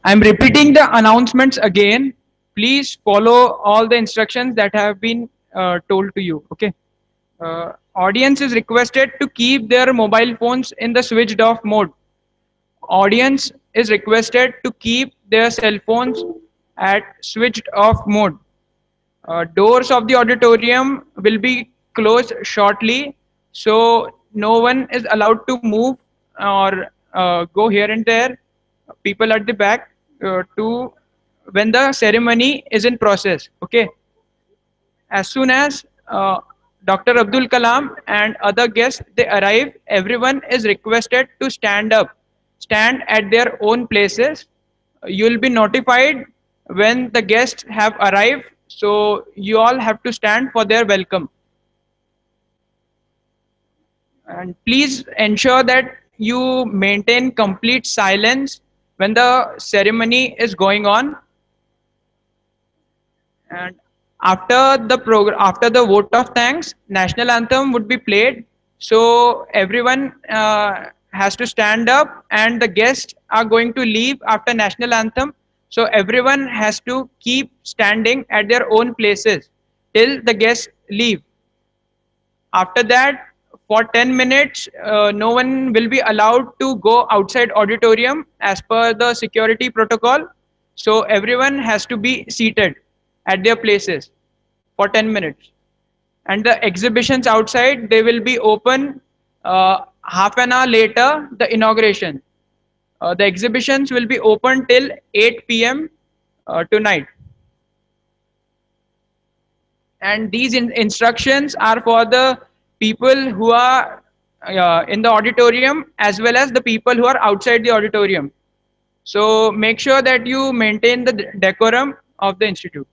I'm repeating the announcements again. Please follow all the instructions that have been told to you. Okay. Audience is requested to keep their mobile phones in the switched off mode. Audience is requested to keep their cell phones at switched off mode. Doors of the auditorium will be closed shortly, so no one is allowed to move or go here and there. People at the back to when the ceremony is in process. Okay, as soon as Dr. Abdul Kalam and other guests they arrive, everyone is requested to stand up, stand at their own places. You will be notified when the guests have arrived, so you all have to stand for their welcome. And please ensure that you maintain complete silence when the ceremony is going on. And after the vote of thanks, national anthem would be played. So everyone has to stand up, and the guests are going to leave after national anthem. So everyone has to keep standing at their own places till the guests leave. After that, for 10 minutes, no one will be allowed to go outside auditorium as per the security protocol. So everyone has to be seated at their places for 10 minutes. And the exhibitions outside, they will be open half an hour later, the inauguration. The exhibitions will be open till 8 p.m. Tonight. And these instructions are for the people who are in the auditorium as well as the people who are outside the auditorium. So make sure that you maintain the decorum of the institute.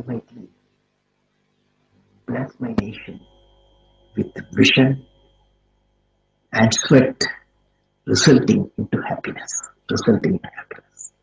ultimately bless my nation with vision and sweat resulting into happiness. Resulting in happiness.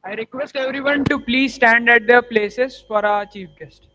I request everyone to please stand at their places for our chief guest.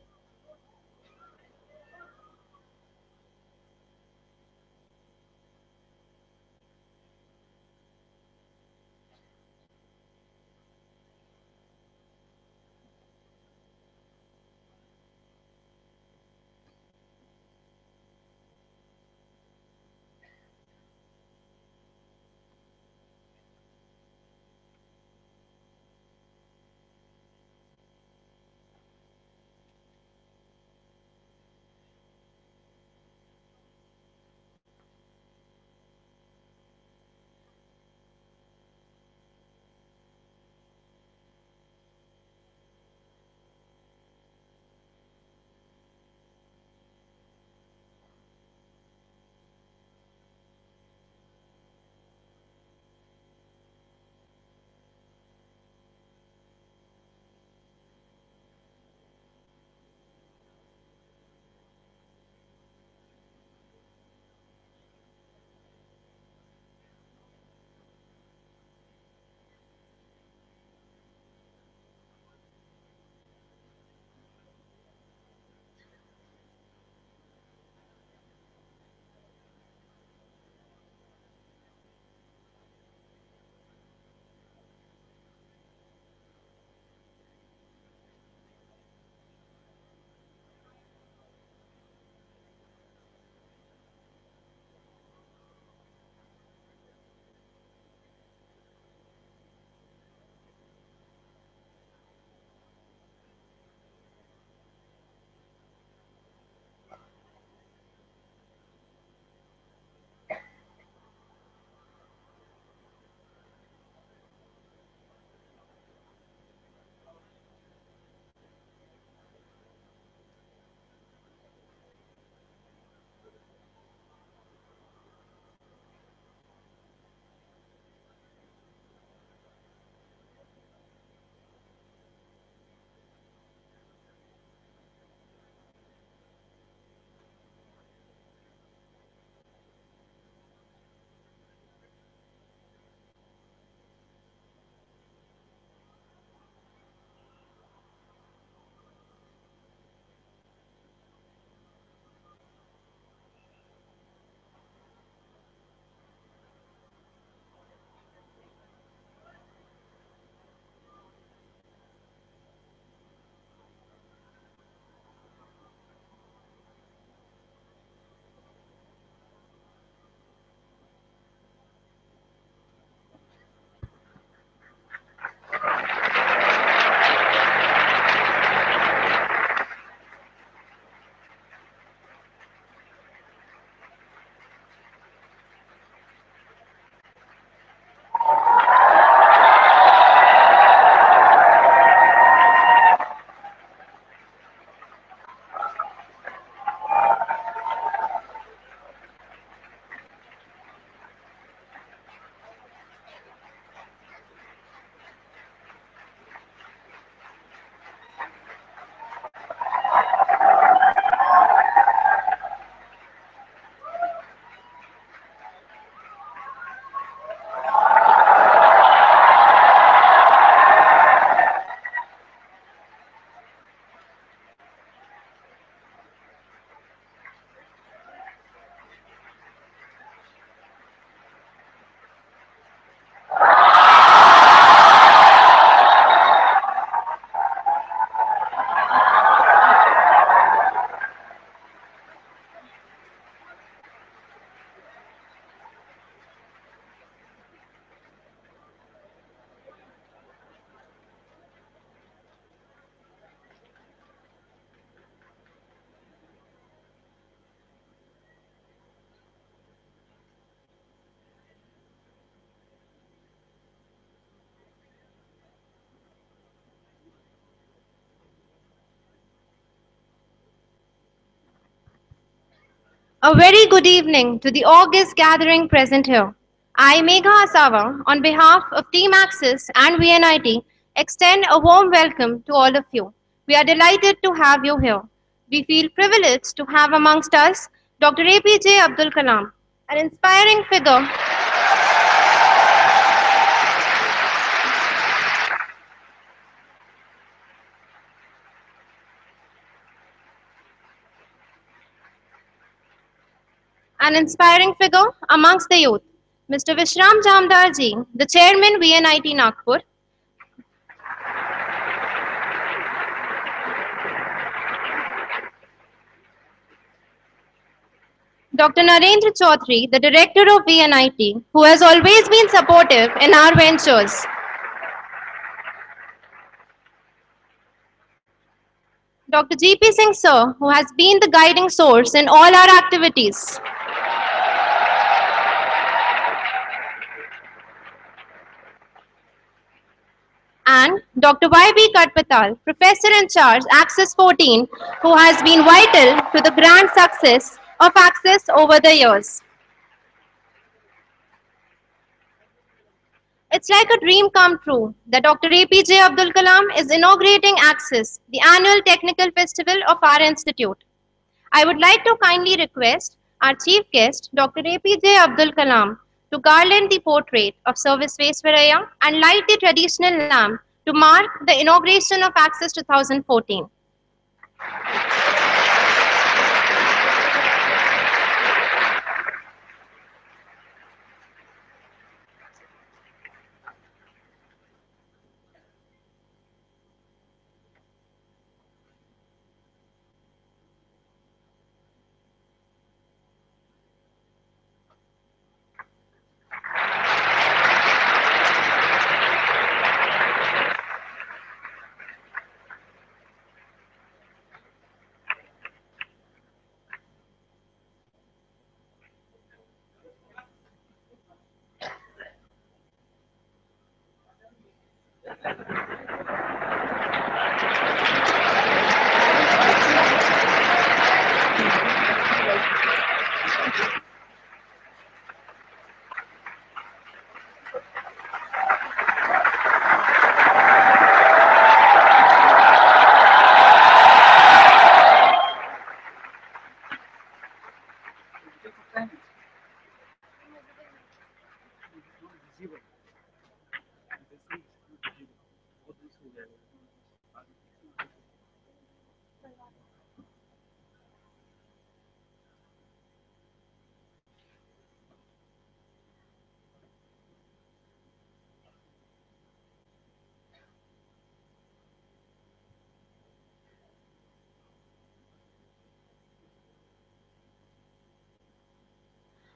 A very good evening to the august gathering present here. I, Megha Asawa, on behalf of Team Axis and VNIT, extend a warm welcome to all of you. We are delighted to have you here. We feel privileged to have amongst us Dr. APJ Abdul Kalam, an inspiring figure An inspiring figure amongst the youth, Mr. Vishram Jamdar ji, the chairman VNIT Nagpur, Dr. Narendra Chaudhary, the director of VNIT, who has always been supportive in our ventures, Dr. GP Singh sir, who has been the guiding source in all our activities, and Dr. YB Katpatal, professor in charge, Access 14, who has been vital to the grand success of Access over the years. It's like a dream come true that Dr. APJ Abdul Kalam is inaugurating Access, the annual technical festival of our institute. I would like to kindly request our chief guest, Dr. APJ Abdul Kalam, to garland the portrait of Sir Visvesvaraya and light the traditional lamp to mark the inauguration of Access 2014.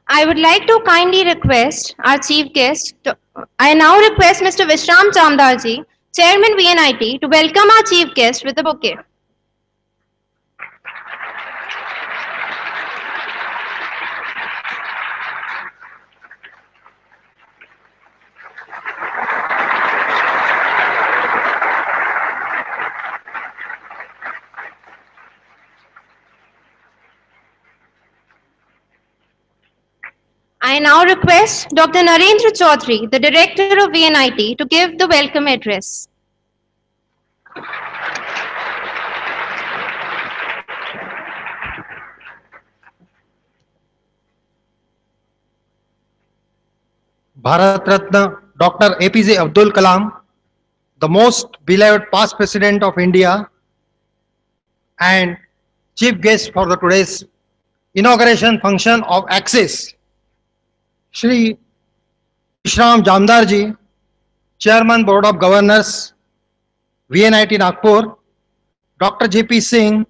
I would like to kindly request our chief guest. I now request Mr. Vishram Chamdarji, Chairman VNIT, to welcome our chief guest with a bouquet. I now request Dr. Narendra Chaudhary, the director of VNIT, to give the welcome address. Bharat Ratna Dr. APJ Abdul Kalam, the most beloved past president of India and chief guest for the today's inauguration function of Axis, Shri Vishram Jamdarji, Chairman Board of Governors, VNIT Nagpur, Dr. GP Singh,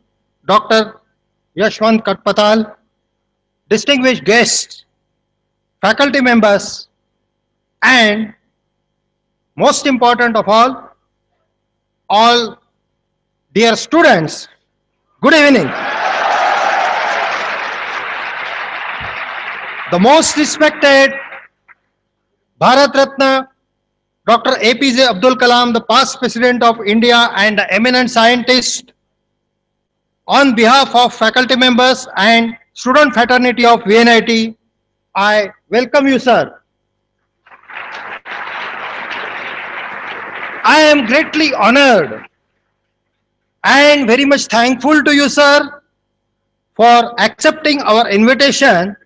Dr. Yashwant Katpatal, distinguished guests, faculty members, and most important of all dear students, good evening. The most respected Bharat Ratna Dr. APJ Abdul Kalam, the past president of India and the eminent scientist, on behalf of faculty members and student fraternity of VNIT, I welcome you, sir. I am greatly honored and very much thankful to you, sir, for accepting our invitation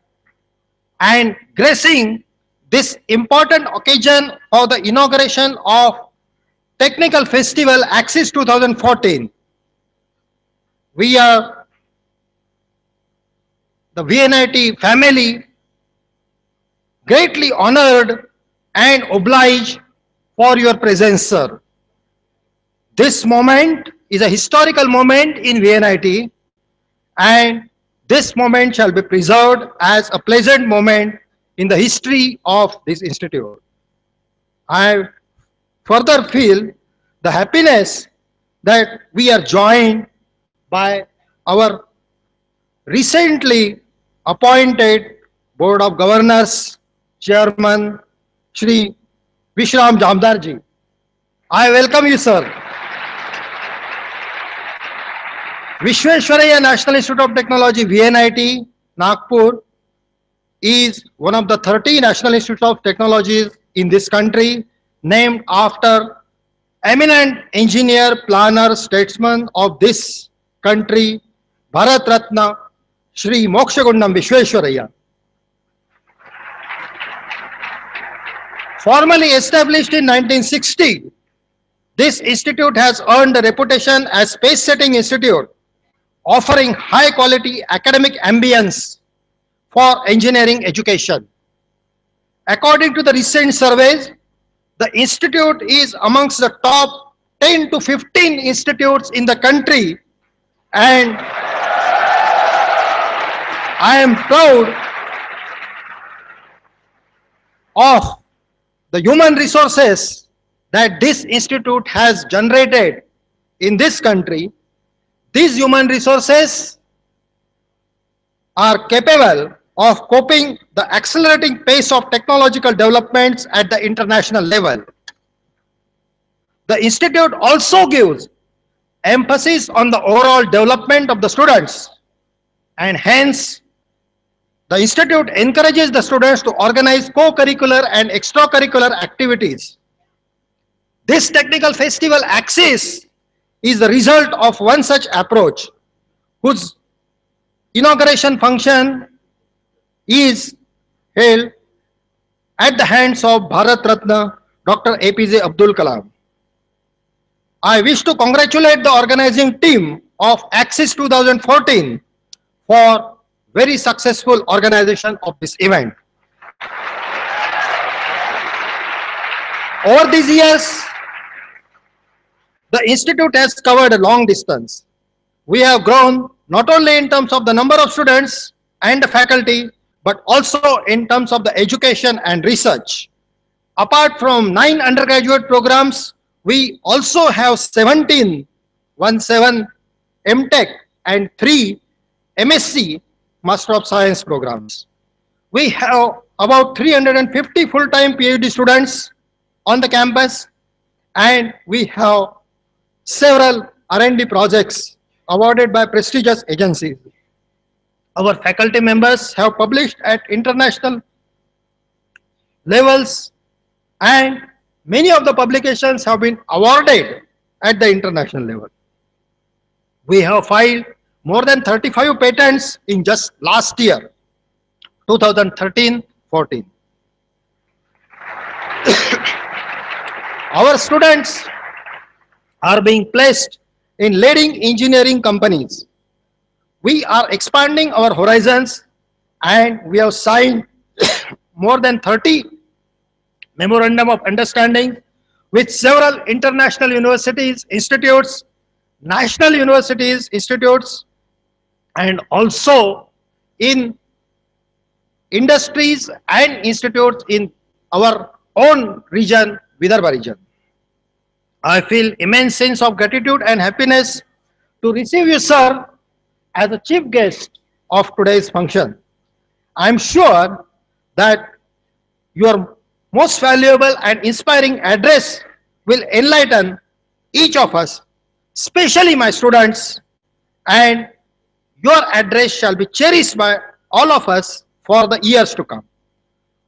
and gracing this important occasion for the inauguration of Technical Festival Axis 2014. We are the VNIT family greatly honored and obliged for your presence, sir. This moment is a historical moment in VNIT, and this moment shall be preserved as a pleasant moment in the history of this institute. I further feel the happiness that we are joined by our recently appointed Board of Governors Chairman Shri Vishram Jamdarji. I welcome you, sir. Vishweshwaraya National Institute of Technology, VNIT, Nagpur, is one of the 30 National Institutes of Technologies in this country, named after eminent engineer, planner, statesman of this country, Bharat Ratna, Shri Mokshagundam Vishweshwaraya. Formally established in 1960, this institute has earned a reputation as space-setting institute, offering high-quality academic ambience for engineering education. According to the recent surveys, the institute is amongst the top 10 to 15 institutes in the country, and I am proud of the human resources that this institute has generated in this country. These human resources are capable of coping the accelerating pace of technological developments at the international level. The institute also gives emphasis on the overall development of the students, and hence the institute encourages the students to organize co-curricular and extracurricular activities. This technical festival Axis is the result of one such approach, whose inauguration function is held at the hands of Bharat Ratna Dr. APJ Abdul Kalam. I wish to congratulate the organizing team of Axis 2014 for very successful organization of this event. Over these years, the institute has covered a long distance. We have grown not only in terms of the number of students and the faculty, but also in terms of the education and research. Apart from 9 undergraduate programs, we also have 17 MTech and 3 MSc Master of Science programs. We have about 350 full-time PhD students on the campus, and we have several R&D projects awarded by prestigious agencies. Our faculty members have published at international levels, and many of the publications have been awarded at the international level. We have filed more than 35 patents in just last year, 2013-14. Our students are being placed in leading engineering companies. We are expanding our horizons, and we have signed more than 30 memorandum of understanding with several international universities, institutes, national universities, institutes, and also in industries and institutes in our own region, Vidarbha region. I feel immense sense of gratitude and happiness to receive you, sir, as a chief guest of today's function. I am sure that your most valuable and inspiring address will enlighten each of us, especially my students, and your address shall be cherished by all of us for the years to come.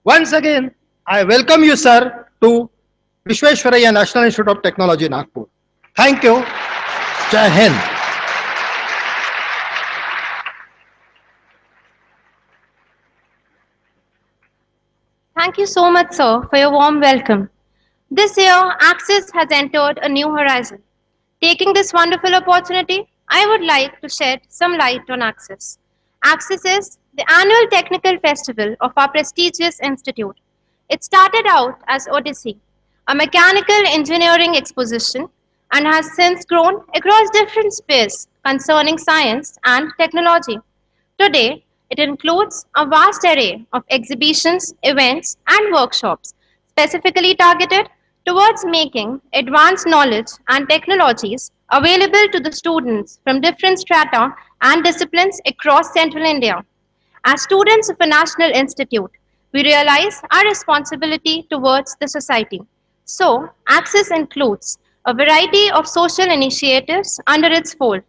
Once again, I welcome you, sir, to Vishweshwaraya National Institute of Technology, Nagpur. Thank you. Jai Hind. Thank you so much, sir, for your warm welcome. This year, Axis has entered a new horizon. Taking this wonderful opportunity, I would like to shed some light on Axis. Axis is the annual technical festival of our prestigious institute. It started out as Odyssey, a mechanical engineering exposition, and has since grown across different spheres concerning science and technology. Today, it includes a vast array of exhibitions, events, and workshops specifically targeted towards making advanced knowledge and technologies available to the students from different strata and disciplines across central India. As students of a national institute, we realize our responsibility towards the society. So, Access includes a variety of social initiatives under its fold.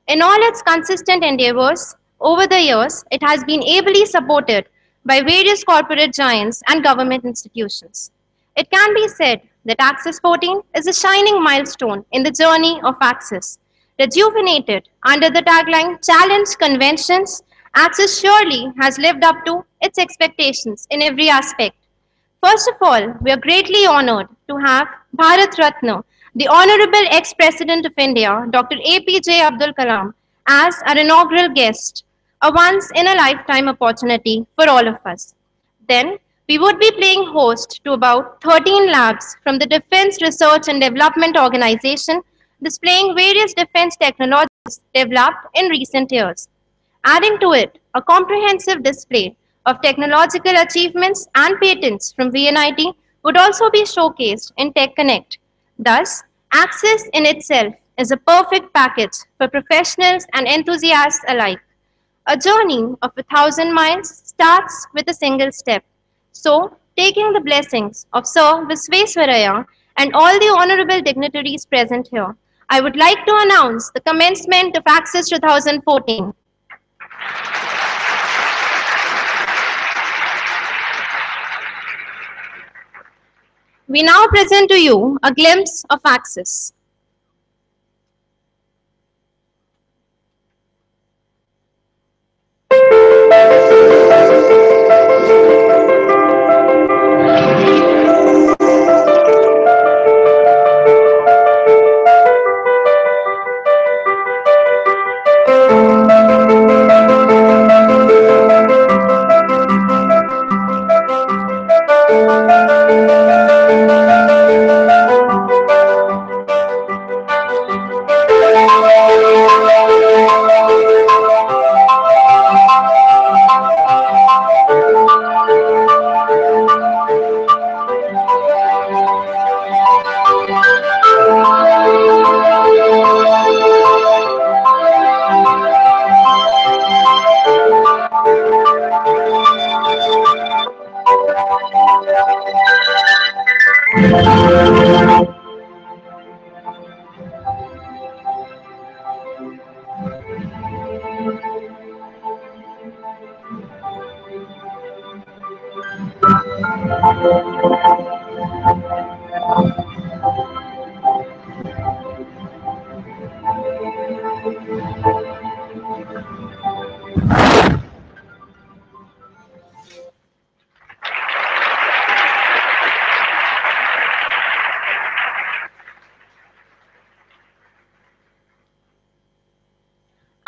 In all its consistent endeavors, over the years, it has been ably supported by various corporate giants and government institutions. It can be said that Access 14 is a shining milestone in the journey of Access. Rejuvenated under the tagline Challenge Conventions, Access surely has lived up to its expectations in every aspect. First of all, we are greatly honored to have Bharat Ratna, the Honorable ex-President of India, Dr. APJ Abdul Kalam, as our inaugural guest, a once-in-a-lifetime opportunity for all of us. Then, we would be playing host to about 13 labs from the Defense Research and Development Organization, displaying various defense technologies developed in recent years. Adding to it, a comprehensive display of technological achievements and patents from VNIT would also be showcased in Tech Connect. Thus, Access in itself is a perfect package for professionals and enthusiasts alike. A journey of 1,000 miles starts with a single step. So, taking the blessings of Sir Visvesvaraya and all the honorable dignitaries present here, I would like to announce the commencement of Access 2014. We now present to you a glimpse of Access.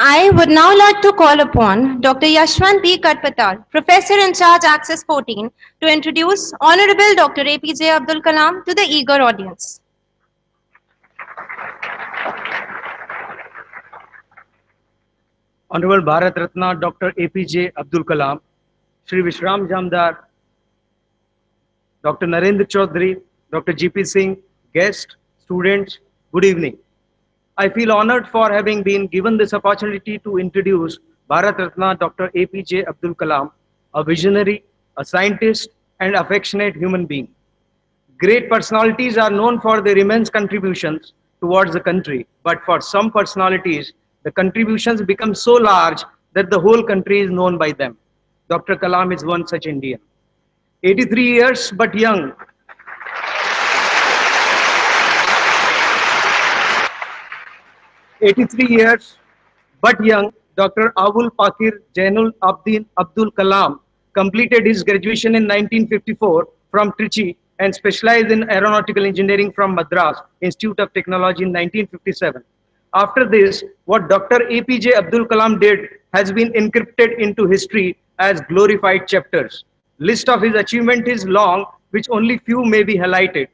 I would now like to call upon Dr. Yashwant B. Katpatal, Professor in charge Access 14, to introduce Honorable Dr. APJ Abdul Kalam to the eager audience. Honorable Bharat Ratna Dr. APJ Abdul Kalam, Shri Vishram Jamdar, Dr. Narendra Chaudhary, Dr. GP Singh, guests, students, good evening. I feel honored for having been given this opportunity to introduce Bharat Ratna Dr. APJ Abdul Kalam, a visionary, a scientist, and affectionate human being. Great personalities are known for their immense contributions towards the country, but for some personalities, the contributions become so large that the whole country is known by them. Dr. Kalam is one such Indian. 83 years but young. 83 years but young, Dr. Abul Pakir Jainul Abdin Abdul Kalam completed his graduation in 1954 from Trichy and specialized in aeronautical engineering from Madras Institute of Technology in 1957. After this, what Dr. APJ Abdul Kalam did has been encrypted into history as glorified chapters. List of his achievement is long, which only few may be highlighted.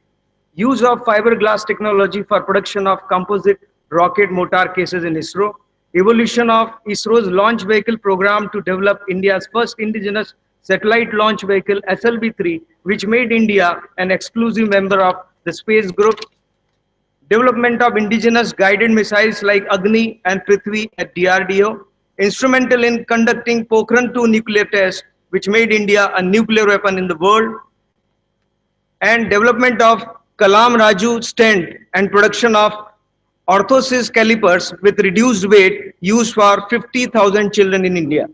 Use of fiberglass technology for production of composite rocket motor cases in ISRO. Evolution of ISRO's launch vehicle program to develop India's first indigenous satellite launch vehicle SLV-3, which made India an exclusive member of the space group. Development of indigenous guided missiles like Agni and Prithvi at DRDO, instrumental in conducting Pokhran-2 nuclear test, which made India a nuclear weapon in the world, and development of Kalam Raju stent and production of orthosis calipers with reduced weight used for 50,000 children in India.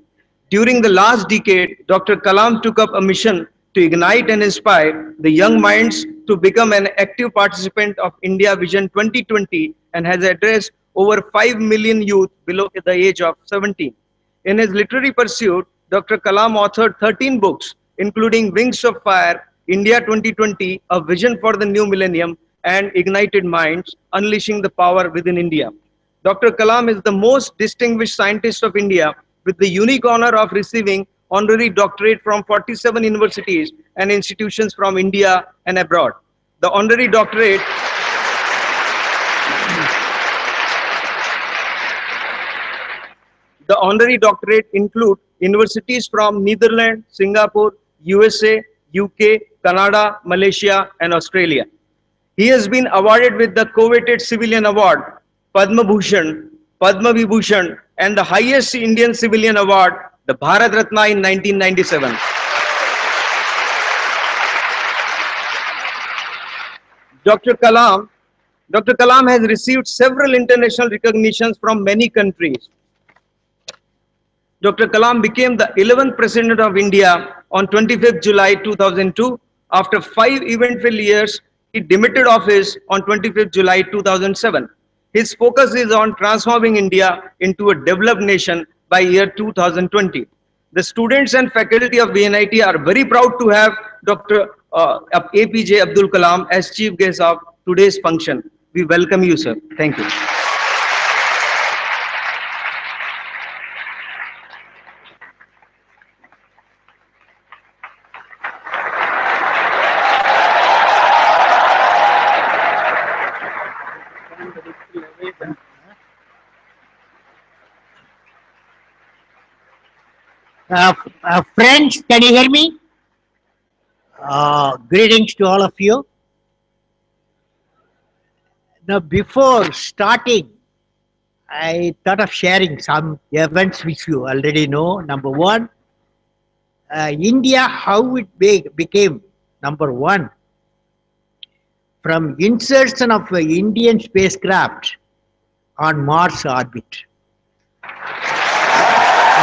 During the last decade, Dr. Kalam took up a mission to ignite and inspire the young minds to become an active participant of India Vision 2020 and has addressed over 5 million youth below the age of 17. In his literary pursuit, Dr. Kalam authored 13 books, including Wings of Fire, India 2020, A Vision for the New Millennium, and Ignited Minds, Unleashing the Power Within India. Dr. Kalam is the most distinguished scientist of India with the unique honor of receiving honorary doctorate from 47 universities and institutions from India and abroad. The honorary doctorate include universities from Netherlands, Singapore, USA, UK, Canada, Malaysia, and Australia. He has been awarded with the coveted Civilian Award, Padma Bhushan, Padma Vibhushan, and the highest Indian civilian award, the Bharat Ratna in 1997. Dr. Kalam has received several international recognitions from many countries. Dr. Kalam became the 11th President of India on 25th July 2002. After 5 eventful years, he demitted office on 25th July 2007. His focus is on transforming India into a developed nation by year 2020. The students and faculty of VNIT are very proud to have Dr. APJ Abdul Kalam as chief guest of today's function. We welcome you, sir. Thank you. Friends, can you hear me? Greetings to all of you. Now, before starting, I thought of sharing some events which you already know. Number one, India, how it became number one from insertion of an Indian spacecraft on Mars orbit.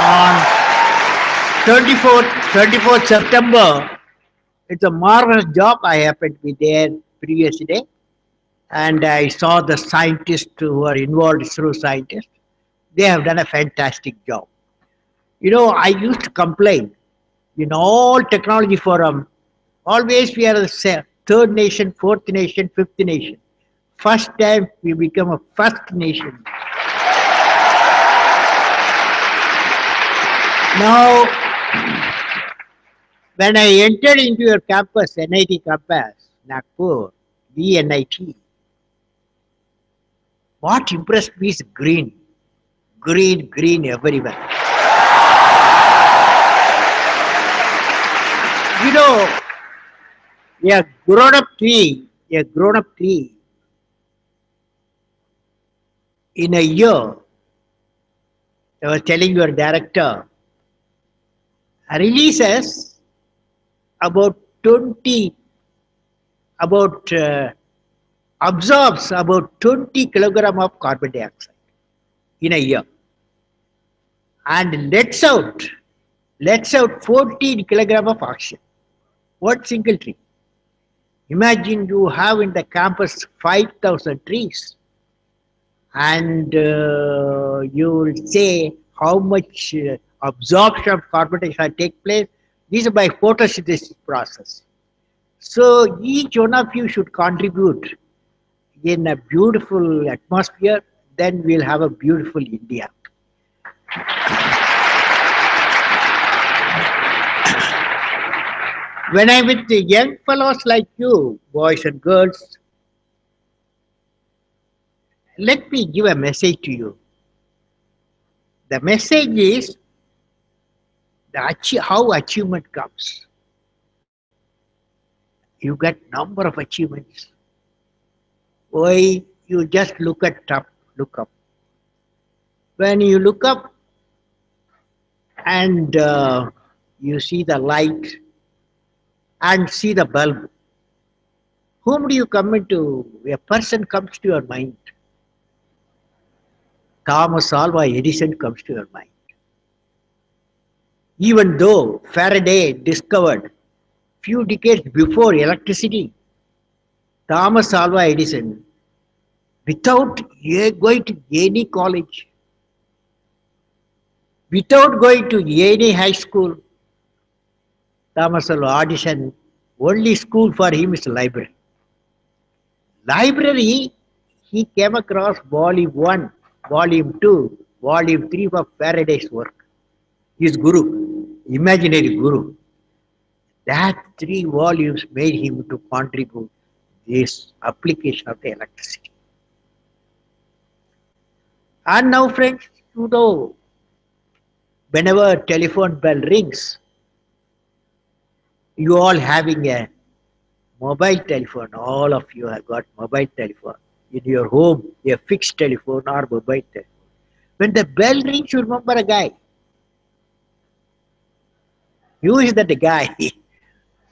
On 24th September, it's a marvelous job. I happened to be there previous day, and I saw the scientists who are involved, ISRO scientists. They have done a fantastic job. You know, I used to complain in all technology forum, always we are the third nation, fourth nation, fifth nation. First time we become a first nation. Now, when I entered into your campus, NIT campus, Nagpur, VNIT, what impressed me is green. Green, green everywhere. You know, a grown-up tree, in a year, I was telling your director, releases absorbs about 20 kilogram of carbon dioxide in a year and lets out 14 kilogram of oxygen. One single tree. Imagine you have in the campus 5,000 trees and you will say how much absorption of carbon dioxide take place. This is by photosynthesis process. So each one of you should contribute in a beautiful atmosphere, then we'll have a beautiful India. When I'm with the young fellows like you, boys and girls, let me give a message to you. The message is how achievement comes. You get number of achievements. Why you just look up. When you look up and you see the light and see the bulb, whom do you come into? A person comes to your mind. Thomas Alva Edison comes to your mind. Even though Faraday discovered few decades before electricity, Thomas Alva Edison, without going to any college, without going to any high school, Thomas Alva Edison, only school for him is library. Library, he came across volume 1, volume 2, volume 3 of Faraday's work. His guru, imaginary guru. That 3 volumes made him to contribute this application of the electricity. And now friends, you know, whenever telephone bell rings, you all having a mobile telephone, all of you have got mobile telephone. In your home, a fixed telephone or mobile telephone. When the bell rings, you remember a guy. Who is that guy?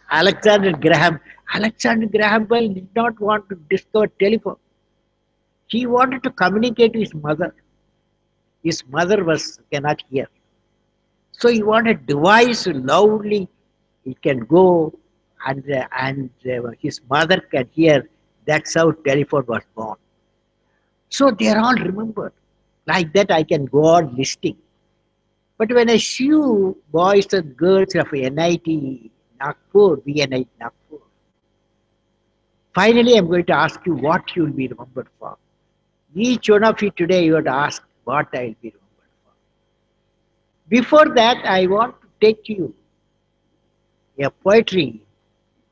Alexander Graham. Alexander Graham Bell did not want to discover telephone. He wanted to communicate with his mother. His mother cannot hear. So he wanted a device loudly. He can go and his mother can hear. That's how telephone was born. So they are all remembered. Like that I can go on listing. But when I see you boys and girls of NIT Nagpur, VNIT Nagpur, finally I'm going to ask you what you will be remembered for. Each one of you today you have to ask what I will be remembered for. Before that, I want to take to you a poetry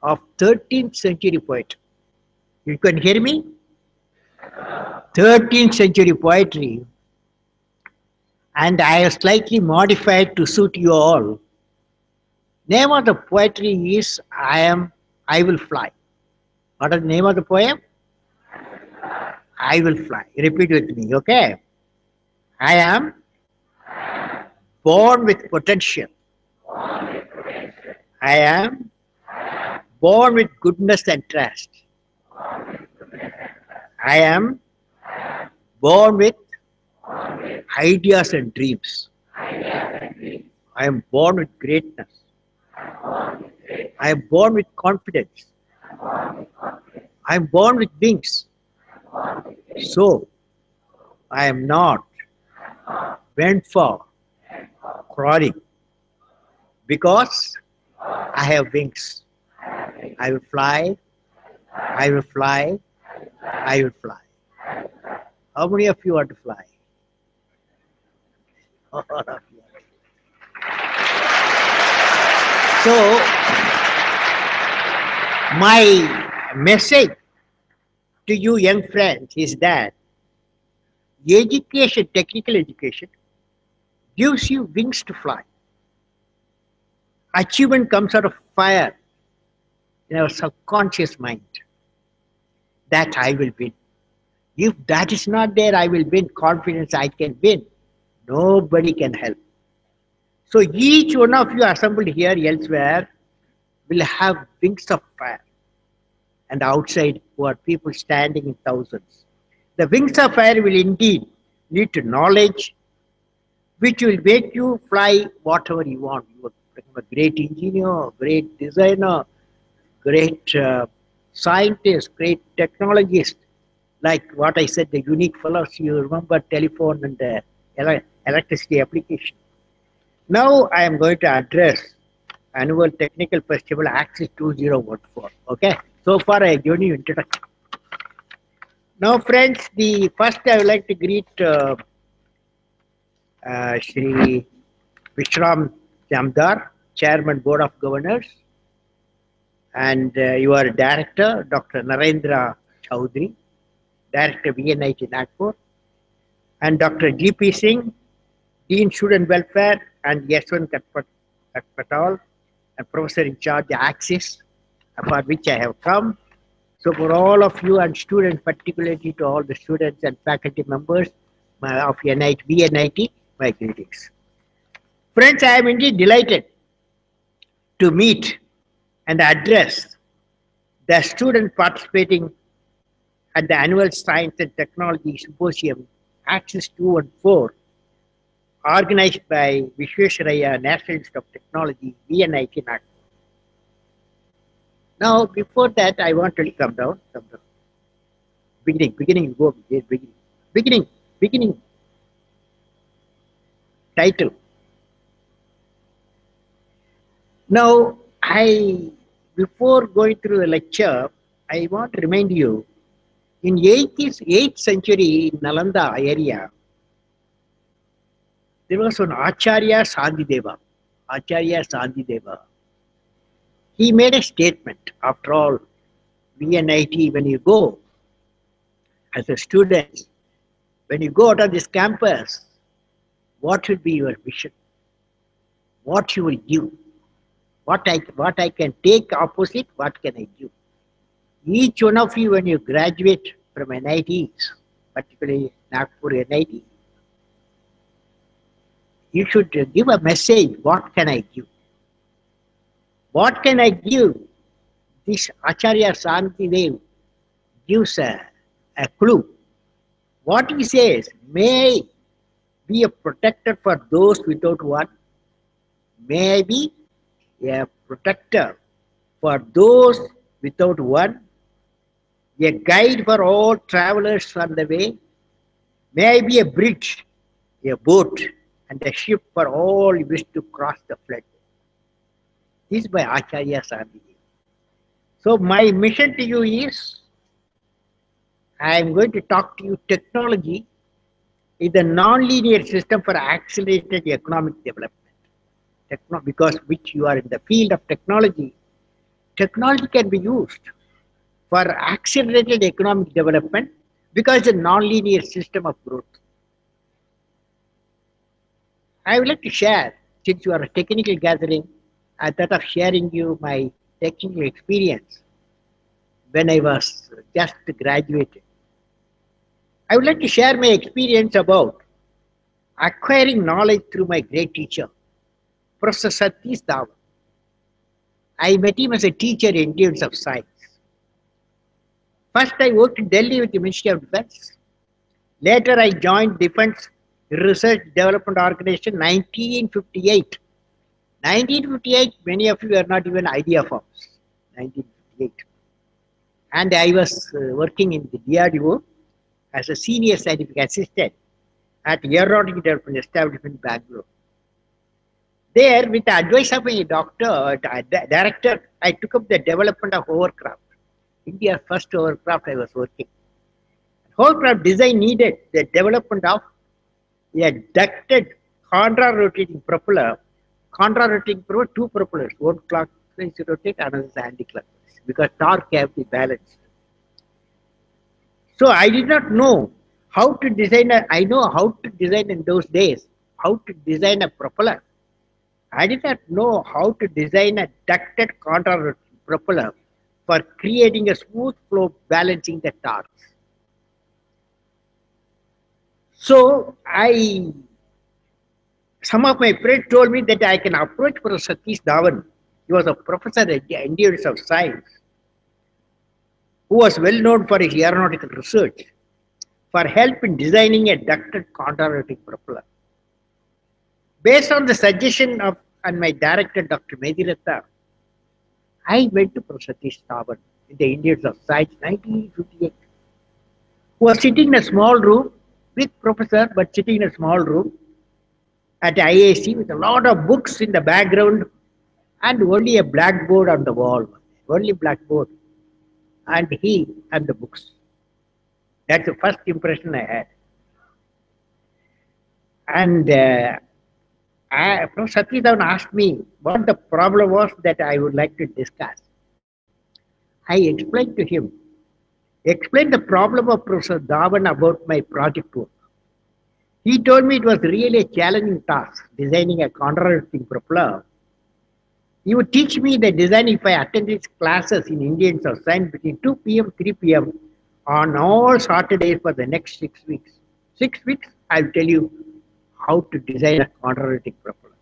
of 13th century poet. You can hear me? 13th century poetry, and I have slightly modified to suit you all. Name of the poetry is I Will Fly. What is the name of the poem? I Will Fly. Repeat with me, okay? I am born with potential. I am born with goodness and trust. I am born with ideas and dreams. I am born with greatness. I am born with confidence. I am born with wings. So, I am not meant for crawling because I have wings. I will fly. I will fly. I will fly. How many of you want to fly? All of you. So, my message to you young friends is that education, technical education, gives you wings to fly. Achievement comes out of fire in our subconscious mind. That I will win. If that is not there, I will win. Confidence, I can win. Nobody can help. So each one of you assembled here elsewhere will have wings of fire. And outside who are people standing in thousands. The wings of fire will indeed lead to knowledge, which will make you fly whatever you want. You will become a great engineer, great designer, great scientist, great technologist. Like what I said, the unique fellows, you remember telephone and electricity application. Now I am going to address Annual Technical Festival Axis 2014. Okay, so far I have given you introduction. Now friends, first I would like to greet Shri Vishram Jamdar, Chairman Board of Governors, and your director, Dr. Narendra Chaudhary, Director VNIT Nagpur, and Dr. G.P. Singh, Dean Student Welfare, and Yashwant Katpatal, and Professor in charge Axis, for which I have come. So for all of you and students, particularly to all the students and faculty members of VNIT, my greetings. Friends, I am indeed delighted to meet and address the students participating at the annual Science and Technology Symposium Axis 214, organized by Vishwesvaraya National Institute of Technology, VNIT Nagpur. Now, before that, I want to come down. Beginning, go, beginning, title. Now, before going through the lecture, I want to remind you, in 8th century in Nalanda area, there was an Acharya Sandideva. He made a statement. After all, VNIT, when you go as a student, when you go out of this campus, what should be your vision? What you will give? What I can take opposite, what can I give? Each one of you, when you graduate from NITs, particularly Nagpur NIT, you should give a message, what can I give? What can I give? This Acharya Santidev gives a clue. What he says, may I be a protector for those without one? May I be a protector for those without one? A guide for all travelers on the way? May I be a bridge, a boat, and a ship for all who wish to cross the flood? This is by Acharya Santidev. So my mission to you is, I am going to talk to you, technology is a non-linear system for accelerated economic development. Because which you are in the field of technology, technology can be used for accelerated economic development because it's a non-linear system of growth. I would like to share, since you are a technical gathering, I thought of sharing you my technical experience when I was just graduated. I would like to share my experience about acquiring knowledge through my great teacher, Professor Satish Dhawan. I met him as a teacher in Indians of Science. First, I worked in Delhi with the Ministry of Defense. Later, I joined Defense Research Development Organization 1958. 1958, many of you are not even idea forms. 1958. And I was working in the DRDO as a senior scientific assistant at Aeronautic Development Establishment, Bangalore. There, with the advice of a director, I took up the development of hovercraft. India's first hovercraft I was working. Hovercraft design needed the development of a ducted contra-rotating propeller. Contra-rotating propeller, two propellers, one clockwise rotate, another is anti-clockwise, because torque have to be balanced. So I did not know how to design I know how to design in those days, how to design a propeller. I did not know how to design a ducted contra-rotating propeller for creating a smooth flow balancing the torques. So some of my friends told me that I can approach Professor Satish Dhawan. He was a professor at the Indians of Science, who was well known for his aeronautical research, for help in designing a ducted contra-rotating propeller. Based on the suggestion of my director, Dr. Mediratta, I went to Professor Satish Dhawan in the Indians of Science 1958, who was sitting in a small room with professor, but sitting in a small room at IAC with a lot of books in the background and only a blackboard on the wall, only blackboard, and he and the books. That's the first impression I had. And Professor Satish Dhawan asked me what the problem was that I would like to discuss. I explained the problem of Professor Dhawan about my project work. He told me it was really a challenging task, designing a contracting propeller. He would teach me the design if I attend his classes in Indian Science between 2 p.m. 3 p.m. on all Saturdays for the next 6 weeks. 6 weeks, I'll tell you how to design a contracting propeller.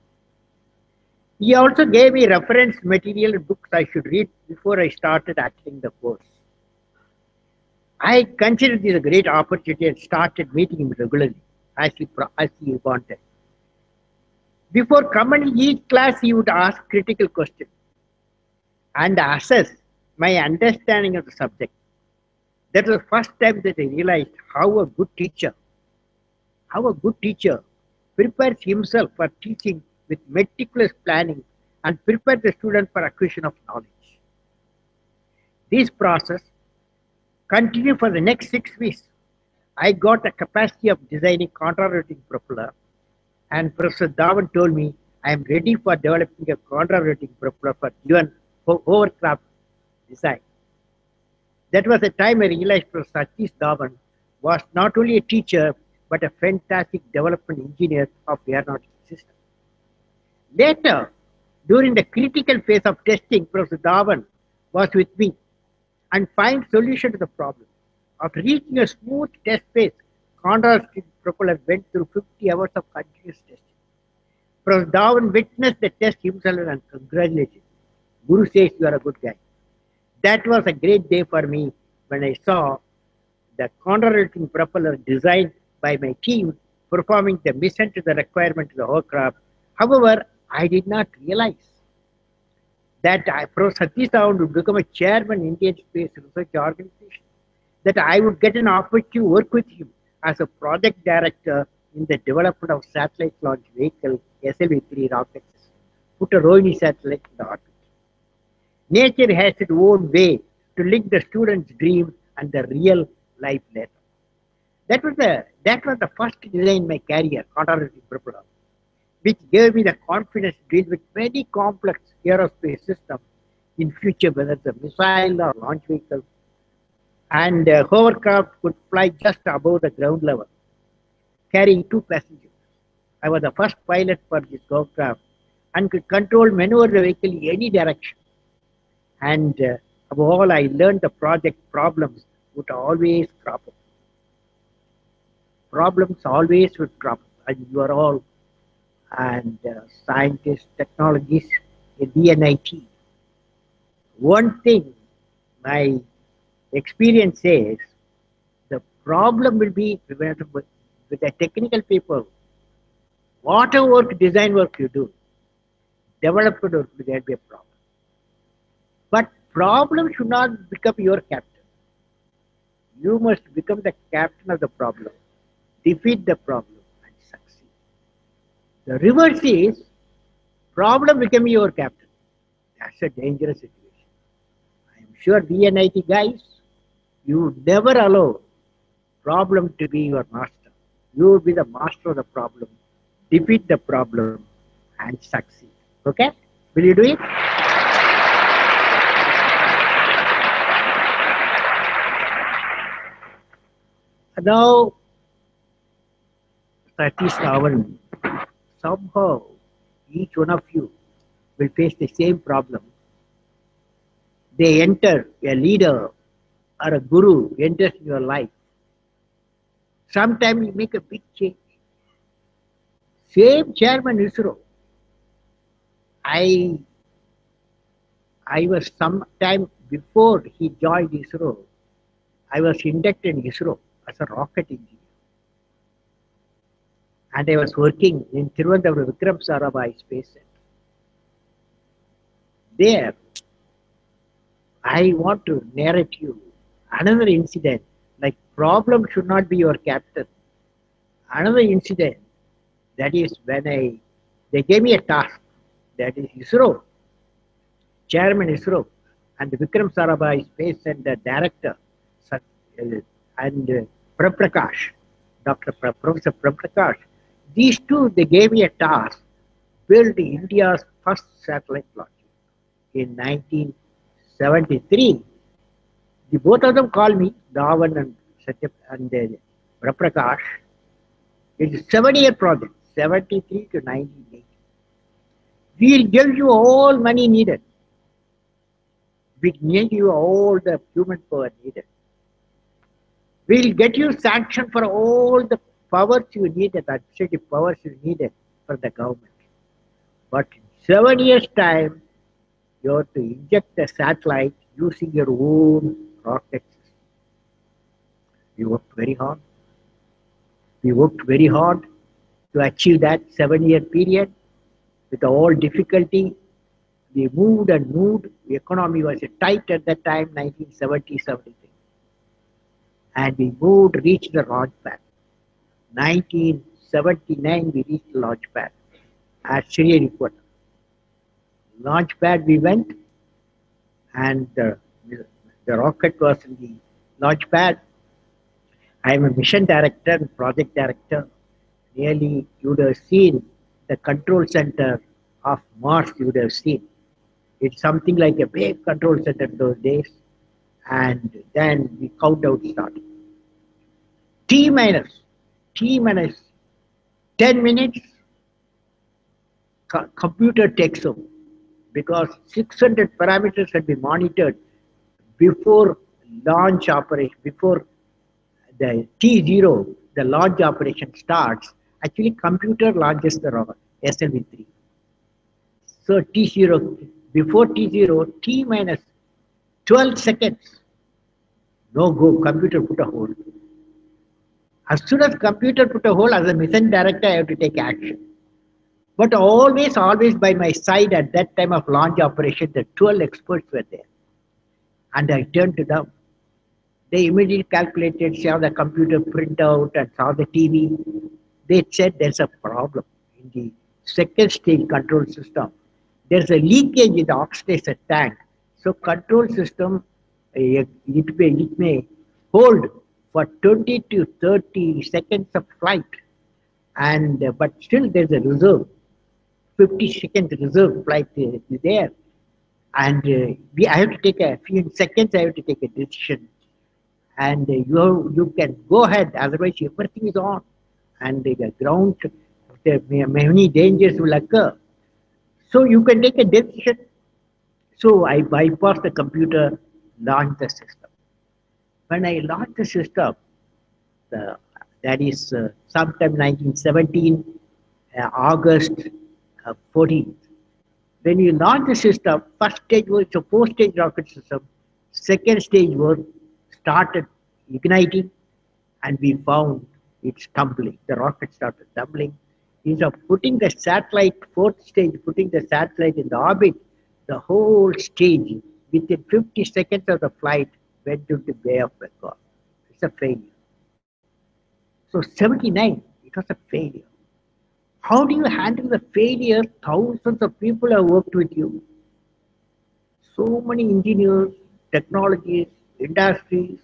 He also gave me reference material and books I should read before I started attending the course. I considered this a great opportunity and started meeting him regularly as he wanted. Before coming each class, he would ask critical questions and assess my understanding of the subject. That was the first time that I realized how a good teacher prepares himself for teaching with meticulous planning and prepares the student for acquisition of knowledge. This process continued for the next 6 weeks. I got a capacity of designing contrarrotating propeller, and Professor Dhawan told me I am ready for developing a contrarrotating propeller for given hovercraft design. That was the time I realized Professor Satish Dhawan was not only a teacher but a fantastic development engineer of aeronautics system. Later, during the critical phase of testing, Professor Dhawan was with me and find solution to the problem. After reaching a smooth test phase, contrarrotating propeller went through 50 hours of continuous testing. Professor Dhawan witnessed the test himself and congratulated. Guru says you are a good guy. That was a great day for me when I saw the contrarrotating propeller designed by my team performing the mission to the requirement of the aircraft. However, I did not realize that Professor Satish Dhawan would become a chairman in Indian Space Research Organization, that I would get an opportunity to work with him as a project director in the development of satellite launch vehicle SLV-3 rocket system, put a Rohini satellite in the orbit. Nature has its own way to link the student's dream and the real life later. That was the first design in my career, contrarrotating propeller, which gave me the confidence to deal with very complex aerospace systems in future, whether it's a missile or launch vehicle. And hovercraft could fly just above the ground level, carrying 2 passengers. I was the first pilot for this hovercraft and could control maneuver the vehicle in any direction. And above all, I learned the project problems would always crop up. Problems always would crop up, and you are all and scientists, technologists in VNIT. One thing my experience says, the problem will be with the technical people. Whatever work, design work you do, development work, there will be a problem. But problem should not become your captain. You must become the captain of the problem, defeat the problem, and succeed. The reverse is, problem becoming your captain. That's a dangerous situation. I am sure VNIT guys, you would never allow problem to be your master. You will be the master of the problem, defeat the problem, and succeed. Okay? Will you do it? Now, Satish Dhawan, somehow each one of you will face the same problem. They enter, a leader or a guru enters in your life. Sometimes you make a big change. Same chairman ISRO. I was sometime before he joined ISRO, I was inducted in ISRO as a rocket engineer. And I was working in Thiruvananthapuram Vikram Sarabhai Space Center. There, I want to narrate you another incident, like problem should not be your captain. Another incident, that is when they gave me a task, that is ISRO, Chairman ISRO, and the Vikram Sarabhai Space Center Director, and Prakash, Professor Prakash. These two, they gave me a task, build India's first satellite launch in 1973. The both of them call me, Dhawan and Satyam and Raprakash. It's a 7-year project, 73 to 1980. We'll give you all money needed. We give you all the human power needed. We'll get you sanction for all the powers you needed, administrative powers you needed for the government. But in 7 years' time, you have to inject the satellite using your own rockets. We worked very hard. We worked very hard to achieve that 7-year period with all difficulty. We moved and moved. The economy was tight at that time, 1970, 73. And we moved, reached the launch pad. 1979, we reached the launch pad at Sriharikota. Launch pad we went, and the rocket was in the launch pad. I am a mission director and project director. Nearly, you would have seen the control center of Mars, you would have seen. It's something like a big control center those days. And then the countdown started. T minus 10 minutes, computer takes over, because 600 parameters had been monitored before launch operation, before the T0, the launch operation starts. Actually, computer launches the rocket, SLV-3. So T0, before T0, T minus 12 seconds, no go, computer put a hold. As soon as computer put a hold, as a mission director, I have to take action. But always by my side at that time of launch operation, the 12 experts were there. And I turned to them. They immediately calculated, saw the computer printout and saw the TV. They said there's a problem in the second stage control system. There's a leakage in the oxidizer tank. So control system, it may hold for 20 to 30 seconds of flight. And but still there's a reserve. 50 seconds reserve flight is there, and I have to take a few seconds. I have to take a decision, and you can go ahead. Otherwise, everything is on, and the ground, many dangers will occur. So you can take a decision. So I bypass the computer, launch the system. When I launched the system, that is sometime 1917, August 14th. When you launch the system, first stage was a 4-stage rocket system. Second stage was started igniting, and we found it's tumbling. The rocket started tumbling. Instead of putting the satellite, 4th stage, putting the satellite in the orbit, the whole stage, within 50 seconds of the flight, went into the Bay of Bengal. It's a failure. So 79, it was a failure. How do you handle the failure? Thousands of people have worked with you. So many engineers, technologies, industries,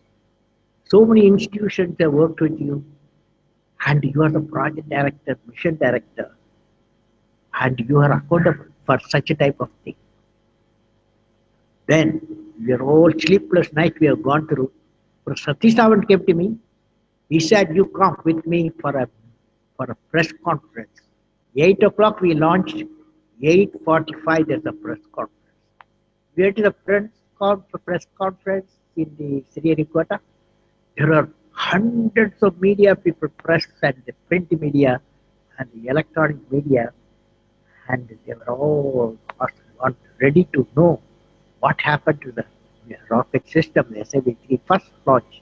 so many institutions have worked with you. And you are the project director, mission director. And you are accountable for such a type of thing. Then, your whole sleepless night we have gone through. Satish Sawant came to me. He said, you come with me for a press conference. 8 o'clock we launched, 8:45 there's a press conference. We went to the press conference in the Sriharikota. There are hundreds of media people, press and the print media and the electronic media, and they were all ready to know what happened to the rocket system, the SLV-3 first launch.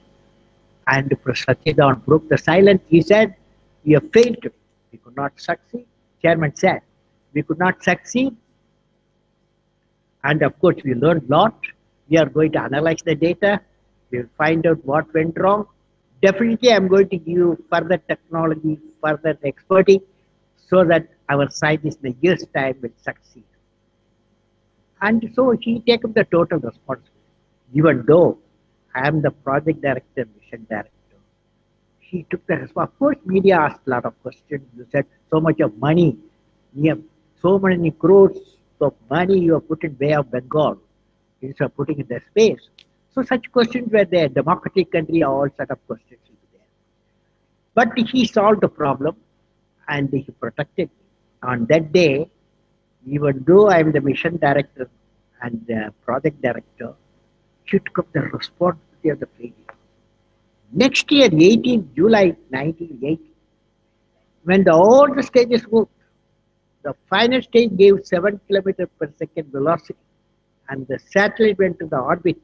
And Satyadan broke the silence. He said, we have failed. We could not succeed. Chairman said, we could not succeed. And of course, we learned a lot. We are going to analyze the data. We will find out what went wrong. Definitely, I am going to give you further technology, further expertise, so that our scientists in a year's time will succeed. And so he took up the total responsibility. Even though I am the project director, mission director, he took the responsibility. Of course, media asked a lot of questions. You said so much of money, so many crores of money you have put in Bay of Bengal instead of putting in the space. So So such questions were there. Democratic country, all sort of questions will be there. But he solved the problem and he protected me. On that day, even though I am the mission director and the project director, he took up the responsibility of the failure. Next year, 18th July 1980, when all the stages worked, the final stage gave 7 kilometers per second velocity and the satellite went to the orbit.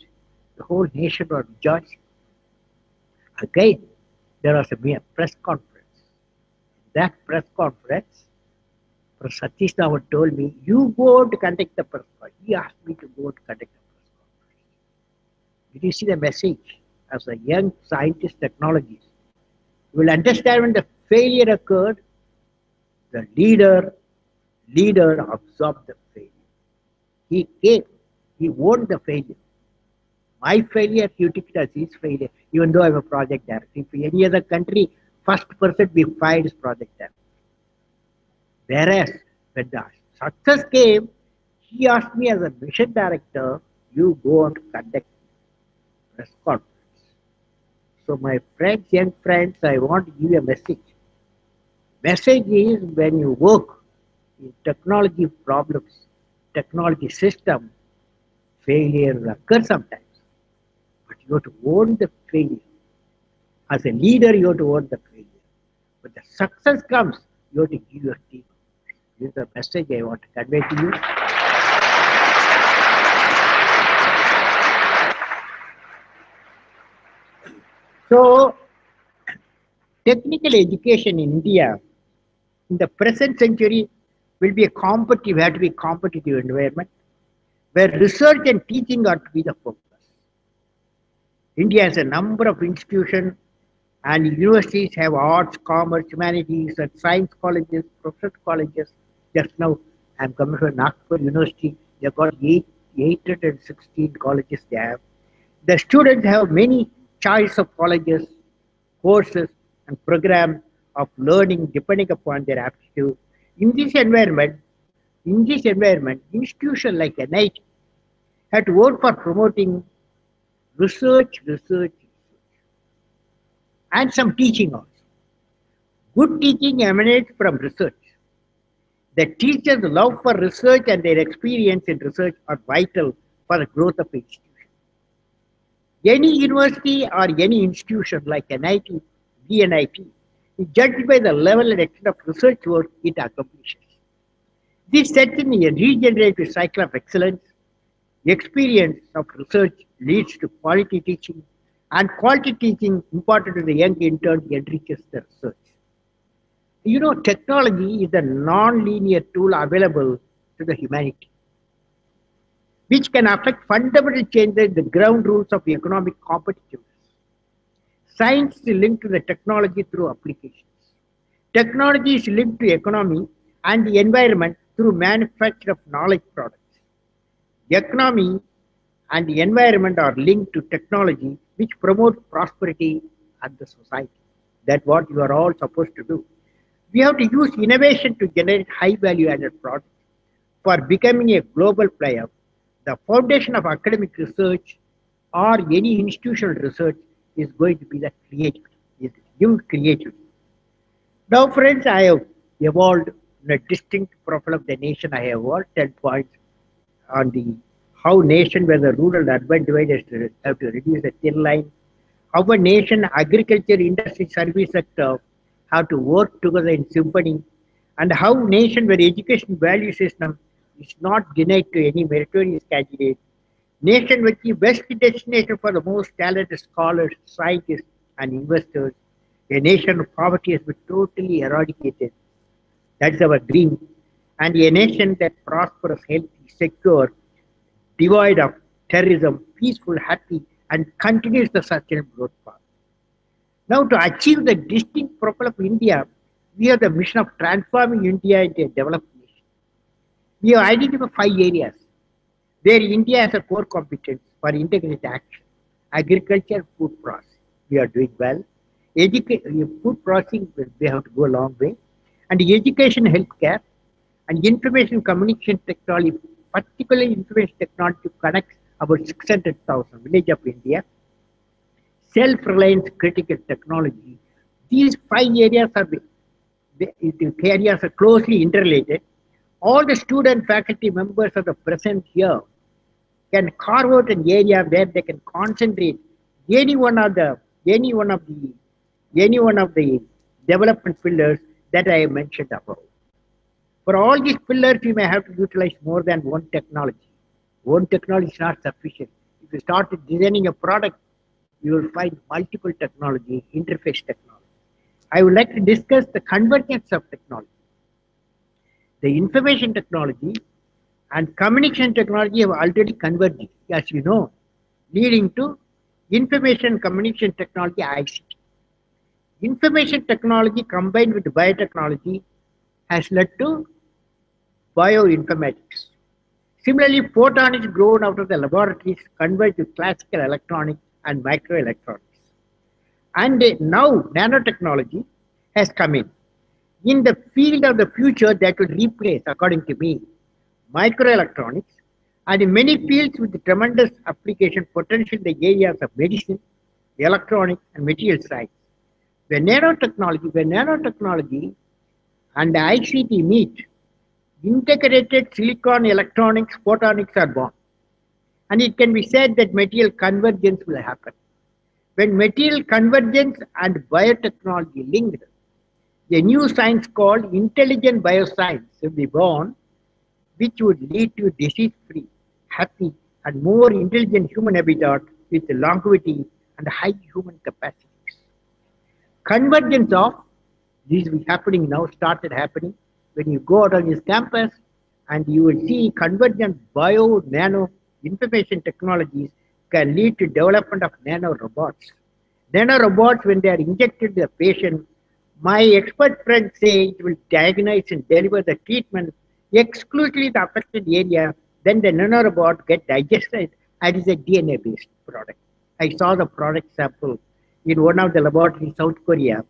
The whole nation was rejoicing. Again, there was a press conference. That press conference, Professor Satish Dhawan told me, you go to conduct the press conference. He asked me to go to conduct the press conference. Did you see the message? As a young scientist, technologist, you will understand when the failure occurred, the leader absorbed the failure. He came, he won the failure. My failure, he took it as his failure, even though I'm a project director. If any other country, first person be fired is project director. Whereas when the success came, he asked me as a mission director, you go and conduct press conference. So my friends, young friends, I want to give you a message. Message is when you work in technology problems, technology system, failure will occur sometimes. But you have to own the failure. As a leader, you have to own the failure. When the success comes, you have to give your team. This is the message I want to convey to you. So, technical education in India in the present century will be a competitive, have to be a competitive environment where research and teaching are to be the focus. India has a number of institutions and universities have arts, commerce, humanities, and science colleges, professional colleges. Just now, I am coming from Nagpur University. They have got 816 colleges they have. The students have many choice of colleges, courses, and programs of learning depending upon their aptitude. In this environment, institutions like NIT have to work for promoting research, and some teaching also. Good teaching emanates from research. The teachers' love for research and their experience in research are vital for the growth of institution. Any university or any institution like NIT, VNIT is judged by the level and extent of research work it accomplishes. This sets in a regenerative cycle of excellence. The experience of research leads to quality teaching, and quality teaching imparted to the young intern enriches the research. You know, technology is a non-linear tool available to the humanity, which can affect fundamental changes in the ground rules of economic competitiveness. Science is linked to the technology through applications. Technology is linked to economy and the environment through manufacture of knowledge products. The economy and the environment are linked to technology, which promotes prosperity at the society. That's what you are all supposed to do. We have to use innovation to generate high value added products. For becoming a global player, the foundation of academic research or any institutional research is going to be the creativity. It gives creativity. Now, friends, I have evolved in a distinct profile of the nation. I have evolved 10 points on the how nation where the rural and urban dividers have to reduce the thin line, how a nation agriculture, industry, service sector have to work together in symphony, and how nation where education value system is not denied to any meritorious candidate, nation with the best destination for the most talented scholars, scientists, and investors, a nation of poverty has been totally eradicated. That's our dream. And a nation that prospers, healthy, secure, devoid of terrorism, peaceful, happy, and continues the sustainable growth path. Now, to achieve the distinct profile of India, we have the mission of transforming India into a developed nation. We have identified 5 areas where India has a core competence for integrated action. Agriculture, food processing, we are doing well. Food processing, we have to go a long way. And education, healthcare, and information communication technology, particularly information technology, connects about 600,000 village of India, self-reliance, critical technology. These five areas are the areas are closely interrelated. All the student faculty members of the present here can carve out an area where they can concentrate any one of the any one of the any one of the development pillars that I have mentioned above. For all these pillars, you may have to utilize more than one technology. One technology is not sufficient. If you start designing a product, you will find multiple technology, interface technology. I would like to discuss the convergence of technology. The information technology and communication technology have already converged, as you know, leading to information communication technology ICT. Information technology combined with biotechnology has led to bioinformatics. Similarly, photonics grown out of the laboratories converged with classical electronics and microelectronics. And now nanotechnology has come in the field of the future that will replace, according to me, microelectronics, and in many fields with tremendous application potential in the areas of medicine, electronics, and material science. When nanotechnology and ICT meet, integrated silicon electronics photonics are born. And it can be said that material convergence will happen. When material convergence and biotechnology linked, a new science called intelligent bioscience will be born, which would lead to disease-free, happy, and more intelligent human habitat with longevity and high human capacities. Convergence of this is happening now, started happening. When you go out on this campus and you will see convergent bio, nano, information technologies can lead to development of nanorobots. Nanorobots, when they are injected to the patient, my expert friends say it will diagnose and deliver the treatment exclusively the affected area, then the nanorobot get digested and is a DNA-based product. I saw the product sample in one of the laboratories in South Korea.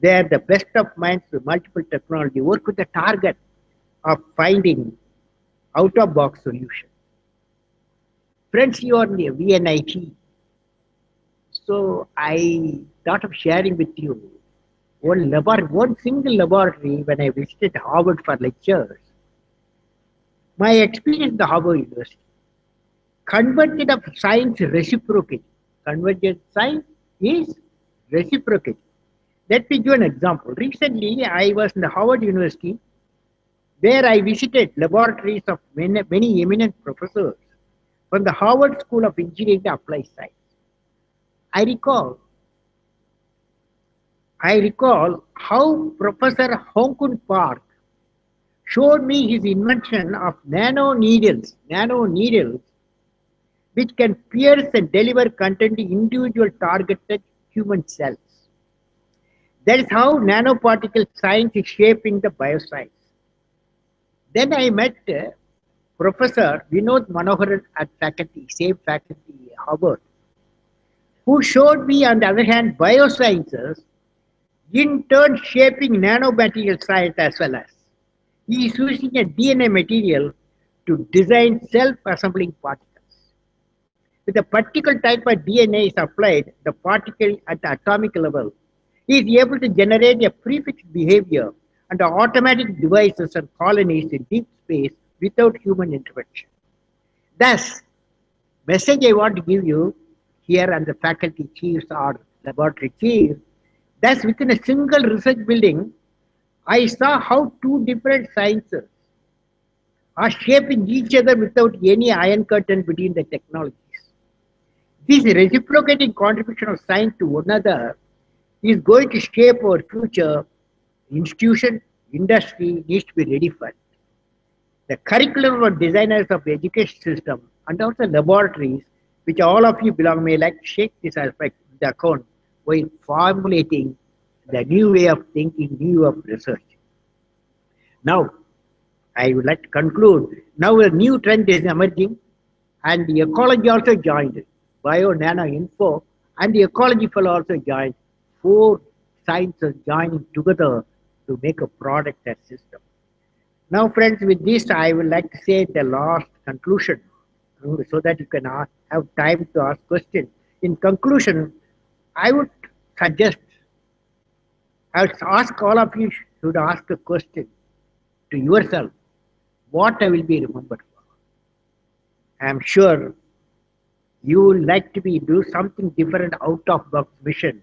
There, the best of minds with multiple technology work with the target of finding out-of-box solution. Friends, you are in the VNIT. So I thought of sharing with you one single laboratory when I visited Harvard for lectures. My experience in the Harvard University. Convergence of science reciprocity. Convergent science is reciprocity. Let me give an example. Recently, I was in the Harvard University where I visited laboratories of many eminent professors from the Harvard School of Engineering and Applied Science. I recall how Professor Hong Kun Park showed me his invention of nano needles which can pierce and deliver content to individual targeted human cells. That is how nanoparticle science is shaping the bioscience. Then I met Professor Vinod Manoharan at same faculty, Harvard, who showed me, on the other hand, biosciences in turn shaping nanomaterial science as well as. He is using a DNA material to design self-assembling particles. With a particular type of DNA is applied, the particle at the atomic level, he is able to generate a prefixed behavior and automatic devices and colonies in deep space without human intervention. Thus, message I want to give you here and the faculty chiefs or laboratory chiefs, thus within a single research building, I saw how two different sciences are shaping each other without any iron curtain between the technologies. This reciprocating contribution of science to one another is going to shape our future. Institution, industry needs to be ready for it. The curriculum of designers of the education system and also laboratories, which all of you belong, may like to shake this aspect of the account while formulating the new way of thinking, new way of research. Now, I would like to conclude. Now a new trend is emerging, and the ecology also joined. Bio, nano, info, and the ecology fellow also joined. Four sciences joining together to make a product and system. Now, friends, with this, I would like to say the last conclusion so that you can have time to ask questions. In conclusion, I would suggest, I would ask all of you should ask a question to yourself, what I will be remembered for. I am sure you would like to be do something different out of box vision.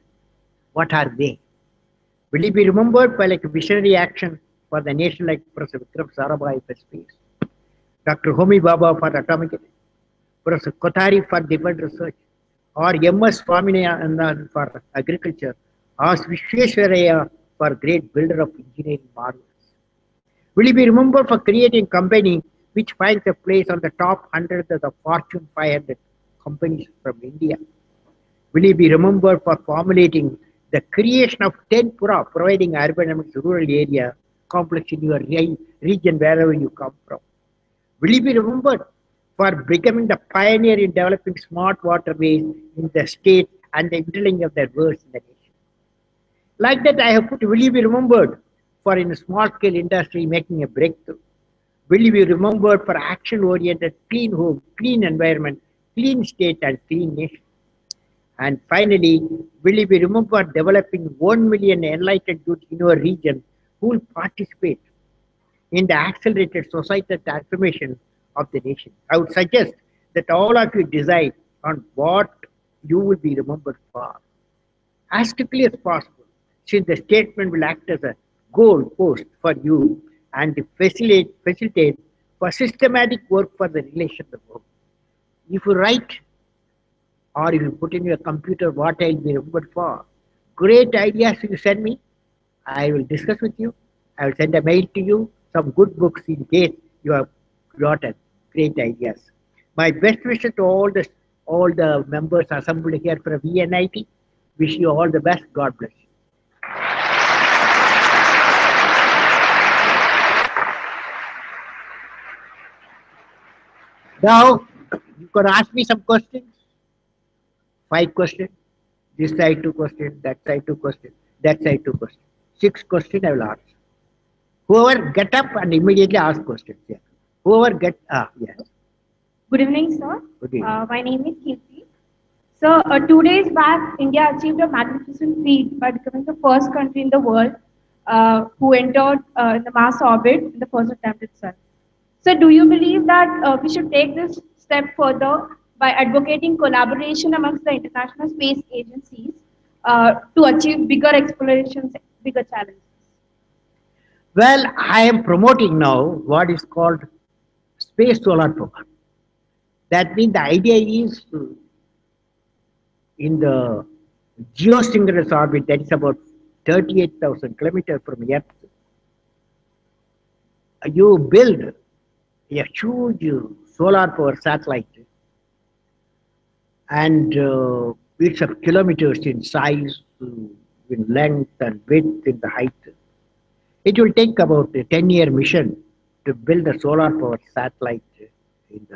What are they? Will you be remembered by like a visionary action for the nation like Professor Vikram Sarabhai for space, Dr. Homi Bhabha for atomic energy, Professor Kothari for defense research, or M.S. Swaminathan for agriculture, or Vishwesvaraya for great builder of engineering marvels? Will you be remembered for creating a company which finds a place on the top 100 of the Fortune 500 companies from India? Will you be remembered for formulating the creation of 10 pura, providing urban and rural area complex in your region wherever you come from? Will you be remembered for becoming the pioneer in developing smart waterways in the state and the interlinking of their words in the nation? Like that, I have put, will you be remembered for in a small scale industry making a breakthrough? Will you be remembered for action-oriented clean home, clean environment, clean state and clean nation? And finally, will you be remembered for developing 1 million enlightened youth in your region who will participate in the accelerated societal transformation of the nation? I would suggest that all of you decide on what you will be remembered for as quickly as possible, since the statement will act as a goal post for you and facilitate for systematic work for the relation of the work. If you write or if you put in your computer what I will be remembered for, great ideas you send me, I will discuss with you. I will send a mail to you, some good books in case you have got a great ideas. My best wishes to all the members assembled here for VNIT. Wish you all the best. God bless you. Now, you can ask me some questions. 5 questions. This side 2 questions, that side 2 questions, that side 2 questions. 6 questions I will ask. Whoever get up and immediately ask questions. Yeah. Whoever get, yes. Good evening, sir. Good evening. My name is Kirti. So, 2 days back, India achieved a magnificent feat by becoming the first country in the world who entered in the Mars orbit in the first attempt itself. So, do you believe that we should take this step further by advocating collaboration amongst the international space agencies to achieve bigger explorations, bigger challenges? Well, I am promoting now what is called space solar power. That means the idea is in the geosynchronous orbit, that is about 38,000 kilometers from Earth, you build a huge solar power satellite, and it's of kilometers in size, in length and width, in the height. It will take about a 10-year mission to build a solar power satellite in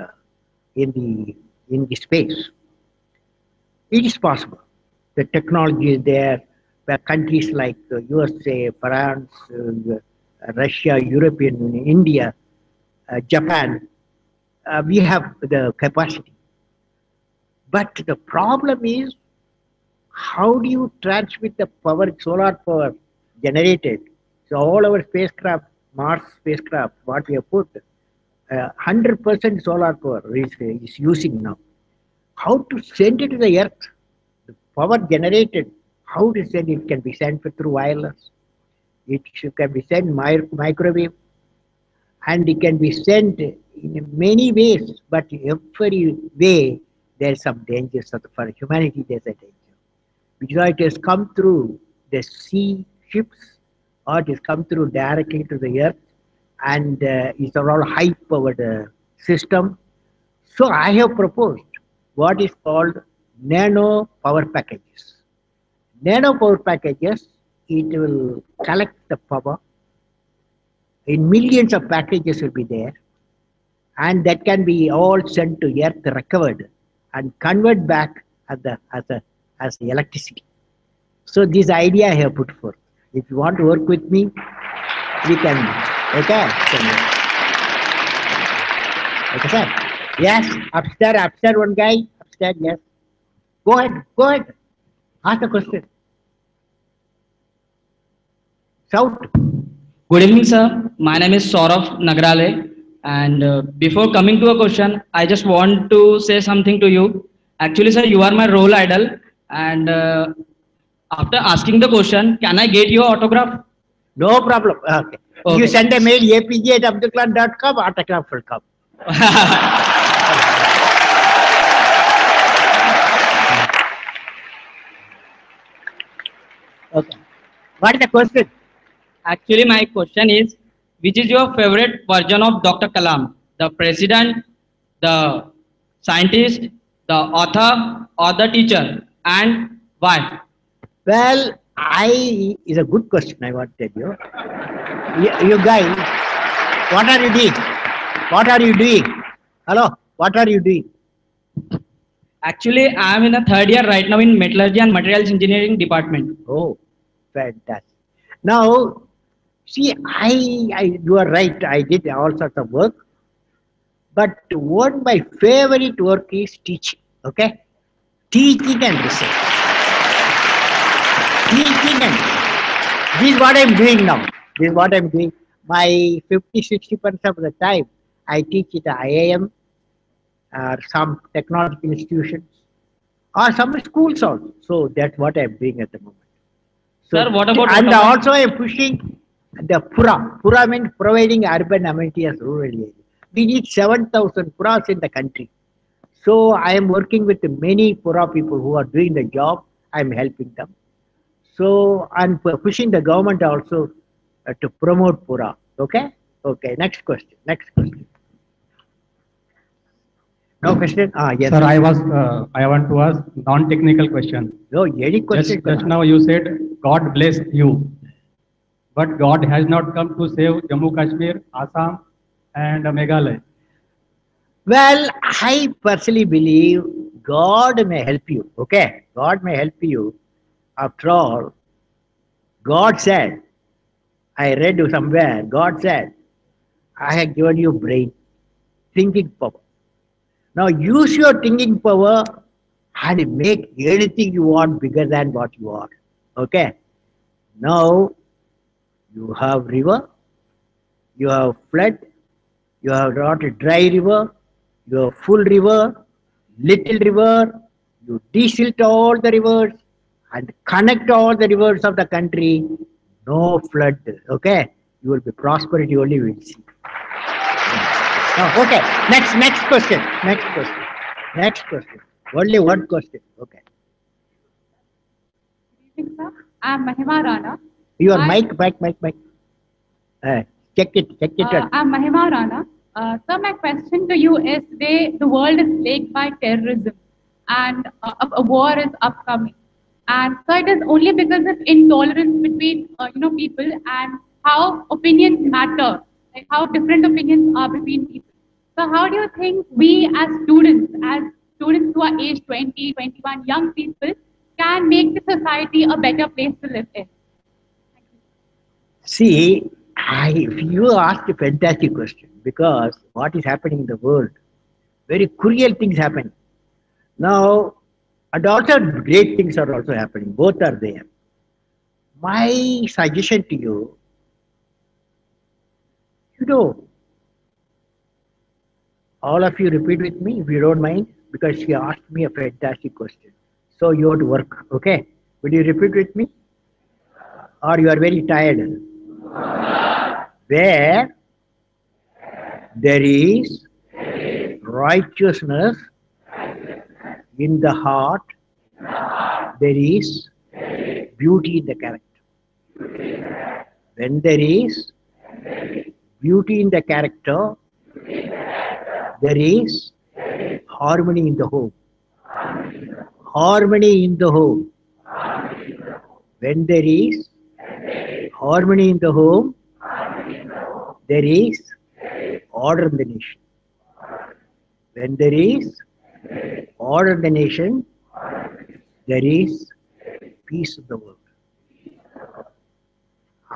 the space. It is possible. The technology is there. Where countries like USA, France, Russia, European, India, Japan, we have the capacity. But the problem is, how do you transmit the power, solar power generated? So all our spacecraft, Mars spacecraft, what we have put, 100% solar power is using now. How to send it to the Earth? The power generated, how to send it? Can be sent through wireless. It can be sent microwave, and it can be sent in many ways. But every way there is some danger. So for humanity, there is a danger. Because it has come through the sea ships, or it has come through directly to the Earth, and it's a all high-powered system. So I have proposed what is called nano power packages. Nano power packages, it will collect the power. In millions of packages will be there, and that can be all sent to Earth, recovered, and convert back as the electricity. So this idea I have put forth. If you want to work with me, we can. Okay, sir. Yes, upstairs, one guy, upstairs, yes. Go ahead. Ask the question. Shout. Good evening, sir. My name is Saurav Nagrale. And before coming to a question, I just want to say something to you. Actually, sir, you are my role idol. And after asking the question, can I get your autograph? No problem. Okay. You Okay. send a mail apj@abdulkalam.com, autograph will come. Okay. What is the question? Actually, my question is, which is your favorite version of Dr. Kalam? The president, the scientist, the author, or the teacher? And why? Well, I is a good question. I want to tell you. You guys, what are you doing? What are you doing? Hello, what are you doing? Actually, I am in a third year right now in metallurgy and materials engineering department. Oh, fantastic. Now, see, you are right. I did all sorts of work, but what my favorite work is teaching. Okay, teaching and research. Teaching and this is what I'm doing now. This is what I'm doing. My 50-60% of the time, I teach at the IIM or some technological institutions or some schools also. So that's what I'm doing at the moment. So, Sir, what about and autograph? also I'm pushing the Pura. Pura means providing urban amenity as rural area. We need 7,000 Puras in the country. So I am working with many Pura people who are doing the job. I'm helping them. So I'm pushing the government also to promote Pura. Okay? Okay. Next question. No question? Yes. Sir, I want to ask non-technical question. No, any question. Just now you said God bless you, but God has not come to save Jammu Kashmir, Assam, and Meghalaya. Well, I personally believe God may help you. Okay? God may help you. After all, God said, I read somewhere, God said, I have given you brain, thinking power. Now use your thinking power and make anything you want bigger than what you are. Okay? Now you have river, you have flood, you have not a dry river, you have full river, little river, you desilt all the rivers and connect all the rivers of the country, no flood. Okay? You will be prosperity only we will see. Okay, next question. Only one question. Okay. Good evening, sir. I'm Mahima Rana. Your I- mic. Check it. I'm Mahima Rana. Sir, my question to you is today the world is plagued by terrorism and a war is upcoming. And so it is only because of intolerance between people and how opinions matter, like how different opinions are between people. So how do you think we as students who are age 20, 21, young people, can make the society a better place to live in? See, you asked a fantastic question because what is happening in the world, very cruel things happen. Now, and also great things are also happening. Both are there. My suggestion to you, all of you repeat with me if you don't mind, because she asked me a fantastic question. So you have to work, okay? Will you repeat with me? Or you are very tired? Where there is righteousness in the heart, there is beauty in the character. When there is beauty in the character, there is harmony in the home. Harmony in the home. When there is harmony in the home, there is order in the nation. When there is order in the nation, there is peace in the world.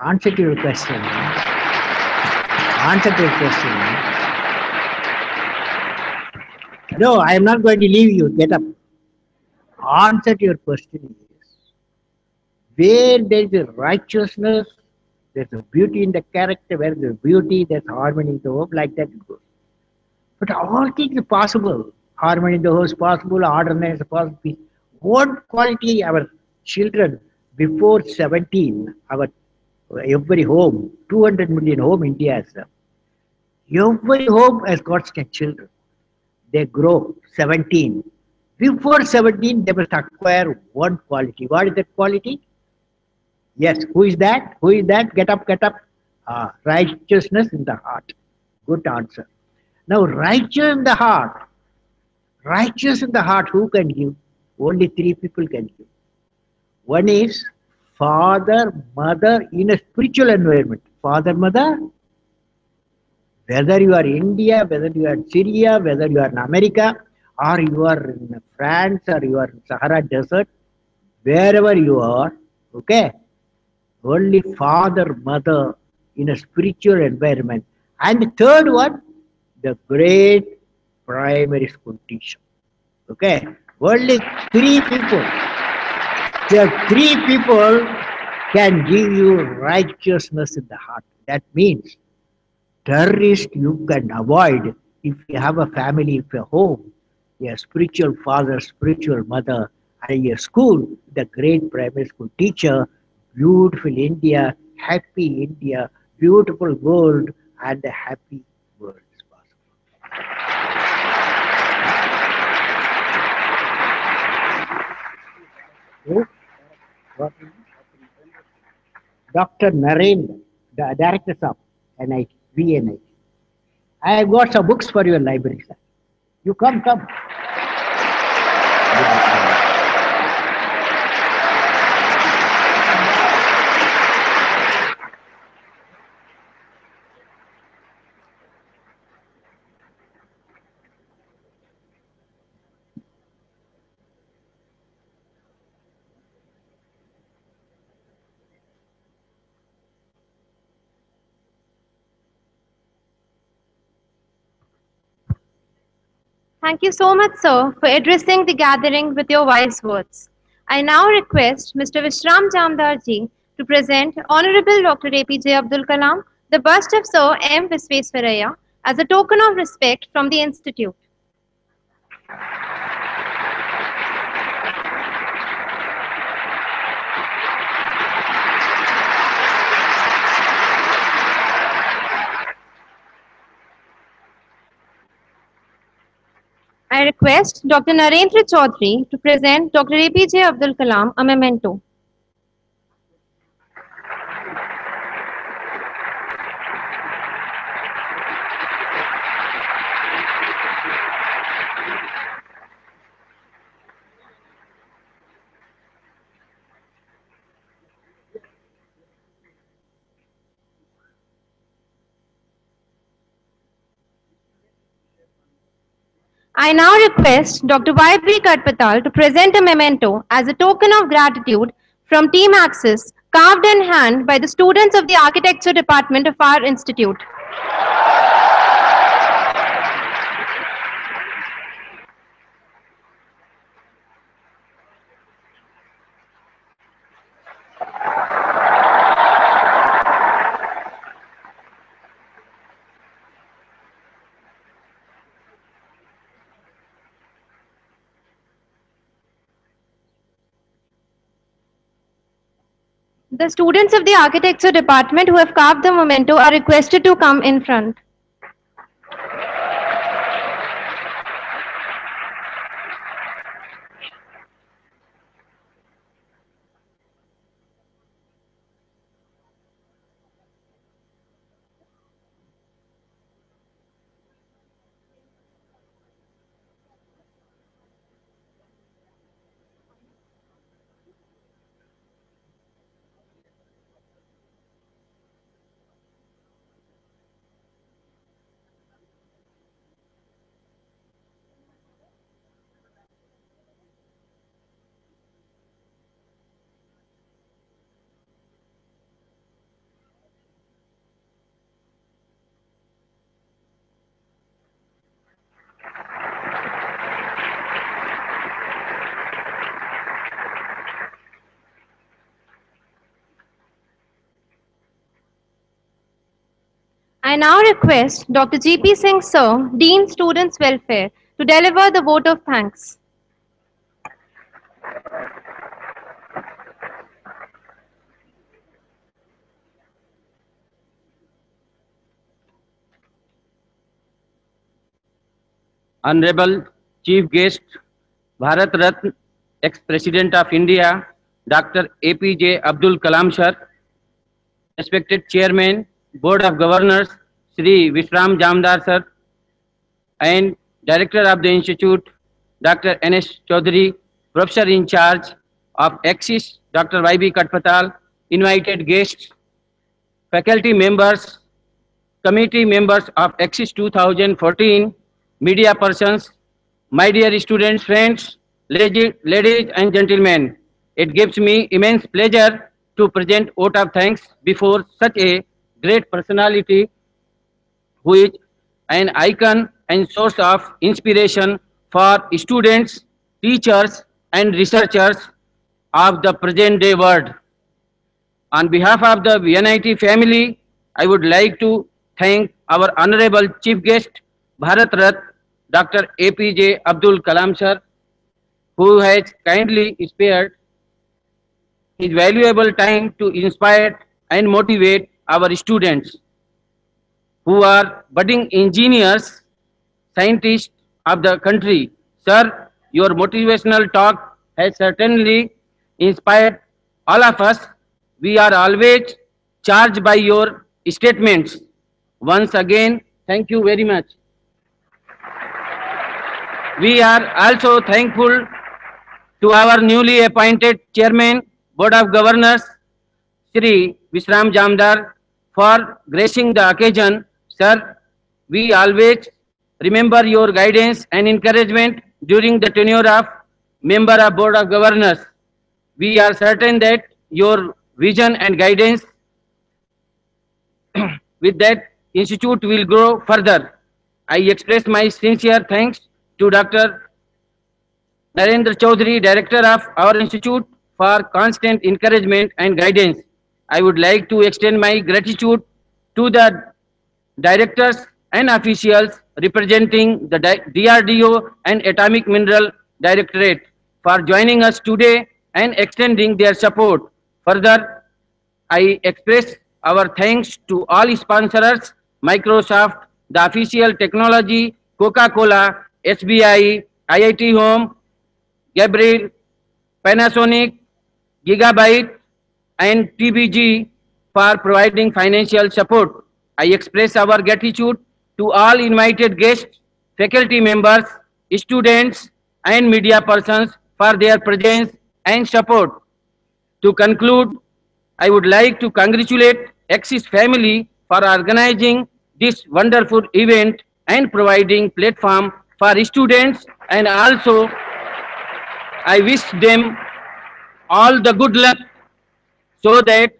Answer to your question. No, I am not going to leave you. Get up. Answer to your question is where there is a righteousness, there's a beauty in the character, where there's beauty, there's harmony in the home, like that it goes. But all things are possible. Harmony in the home is possible, orderness is possible. What quality our children before 17, our every home, 200 million home India has. Every home has got children. They grow 17. Before 17, they must acquire one quality. What is that quality? Yes, who is that? Who is that? Get up, get up. Righteousness in the heart. Good answer. Now, righteous in the heart, who can give? Only three people can give. One is father, mother in a spiritual environment. Father, mother, whether you are India, whether you are in Syria, whether you are in America, or you are in France, or you are in Sahara Desert, wherever you are, okay, only father, mother in a spiritual environment. And the third one, the great primary school teacher. Okay, only three people. The three people can give you righteousness in the heart. That means terrorist you can avoid if you have a family, if a home, a spiritual father, spiritual mother, and a school, the great primary school teacher, beautiful India, happy India, beautiful world, and a happy world is possible. Dr. Narendra, the director of NIT, VNIT. I have got some books for your library, sir. You come. Thank you so much, sir, for addressing the gathering with your wise words. I now request Mr. Vishram Jamdarji to present Honorable Dr. APJ Abdul Kalam, the bust of Sir M. Visvesvaraya, as a token of respect from the Institute. I request Dr. Narendra Chaudhary to present Dr. APJ Abdul Kalam a memento. I now request Dr. Y.B. Katpatal to present a memento as a token of gratitude from Team Axis, carved in hand by the students of the Architecture Department of our institute. The students of the Architecture Department who have carved the memento are requested to come in front. I now request Dr. G.P. Singh, Sir, Dean Students Welfare, to deliver the vote of thanks. Honorable Chief Guest, Bharat Ratna, ex-President of India, Dr. APJ Abdul Kalam Sir, respected Chairman, Board of Governors, Shri Vishram Jamdar Sir, and Director of the Institute, Dr. N.S. Chaudhary, Professor in charge of Axis, Dr. Y.B. Katpatal, invited guests, faculty members, committee members of Axis 2014, media persons, my dear students, friends, ladies and gentlemen, it gives me immense pleasure to present vote of thanks before such a great personality who is an icon and source of inspiration for students, teachers, and researchers of the present day world. On behalf of the VNIT family, I would like to thank our Honorable Chief Guest, Bharat Ratna, Dr. APJ Abdul Kalam Sir, who has kindly spared his valuable time to inspire and motivate our students who are budding engineers, scientists of the country. Sir, your motivational talk has certainly inspired all of us. We are always charged by your statements. Once again, thank you very much. We are also thankful to our newly appointed Chairman, Board of Governors, Shri Vishram Jamdar, for gracing the occasion. Sir, we always remember your guidance and encouragement during the tenure of Member of Board of Governors. We are certain that your vision and guidance with that institute will grow further. I express my sincere thanks to Dr. Narendra Chaudhary, Director of our institute, for constant encouragement and guidance. I would like to extend my gratitude to the directors and officials representing the DRDO and Atomic Mineral Directorate for joining us today and extending their support. Further, I express our thanks to all sponsors, Microsoft, the official technology, Coca-Cola, SBI, IIT Home, Gabriel, Panasonic, Gigabyte, and TBG for providing financial support. I express our gratitude to all invited guests, faculty members, students, and media persons for their presence and support. To conclude, I would like to congratulate Axis family for organizing this wonderful event and providing platform for students, and also I wish them all the good luck so that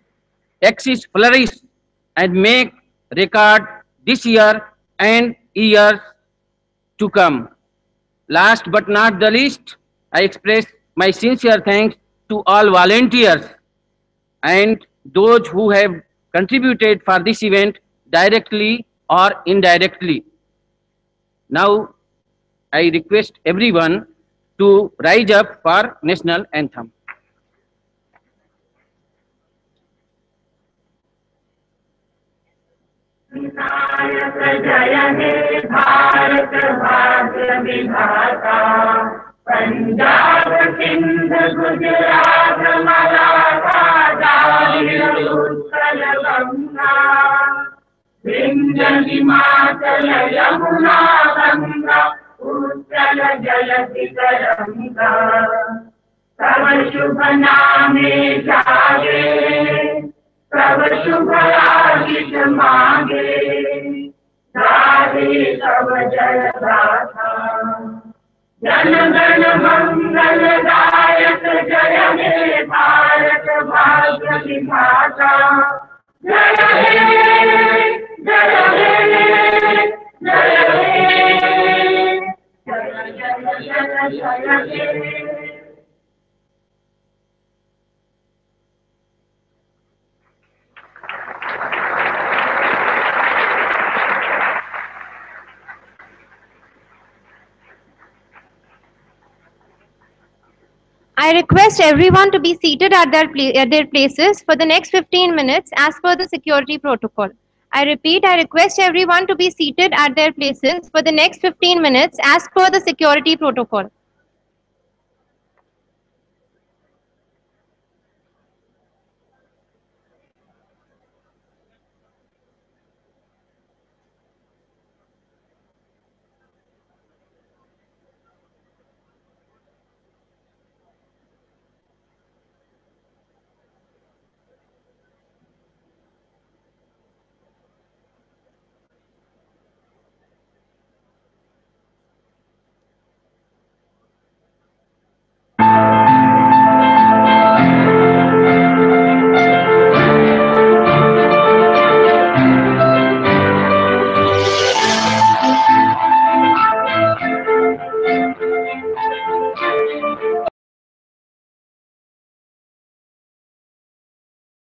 Axis flourish and make record this year and years to come. Last but not the least, I express my sincere thanks to all volunteers and those who have contributed for this event directly or indirectly. Now, I request everyone to rise up for national anthem. Vinayak जय हे भारत भाग्य विधाता पंजाब सिंध गुजरात मराठा द्राविड़ उत्कल गंगा विंध्य हिमाचल यमुना गंगा उत्कल जलधि तरंगा तव शुभ नामे जागे तब शुभ आशिष मांगे गाहे तब जय गाथा जन गण मंगल दायक जय हे भारत भाग्य विधाता जय हे जय हे जय हे जय जय जय हे request everyone to be seated at their places for the next 15 minutes as per the security protocol. I repeat, I request everyone to be seated at their places for the next 15 minutes as per the security protocol.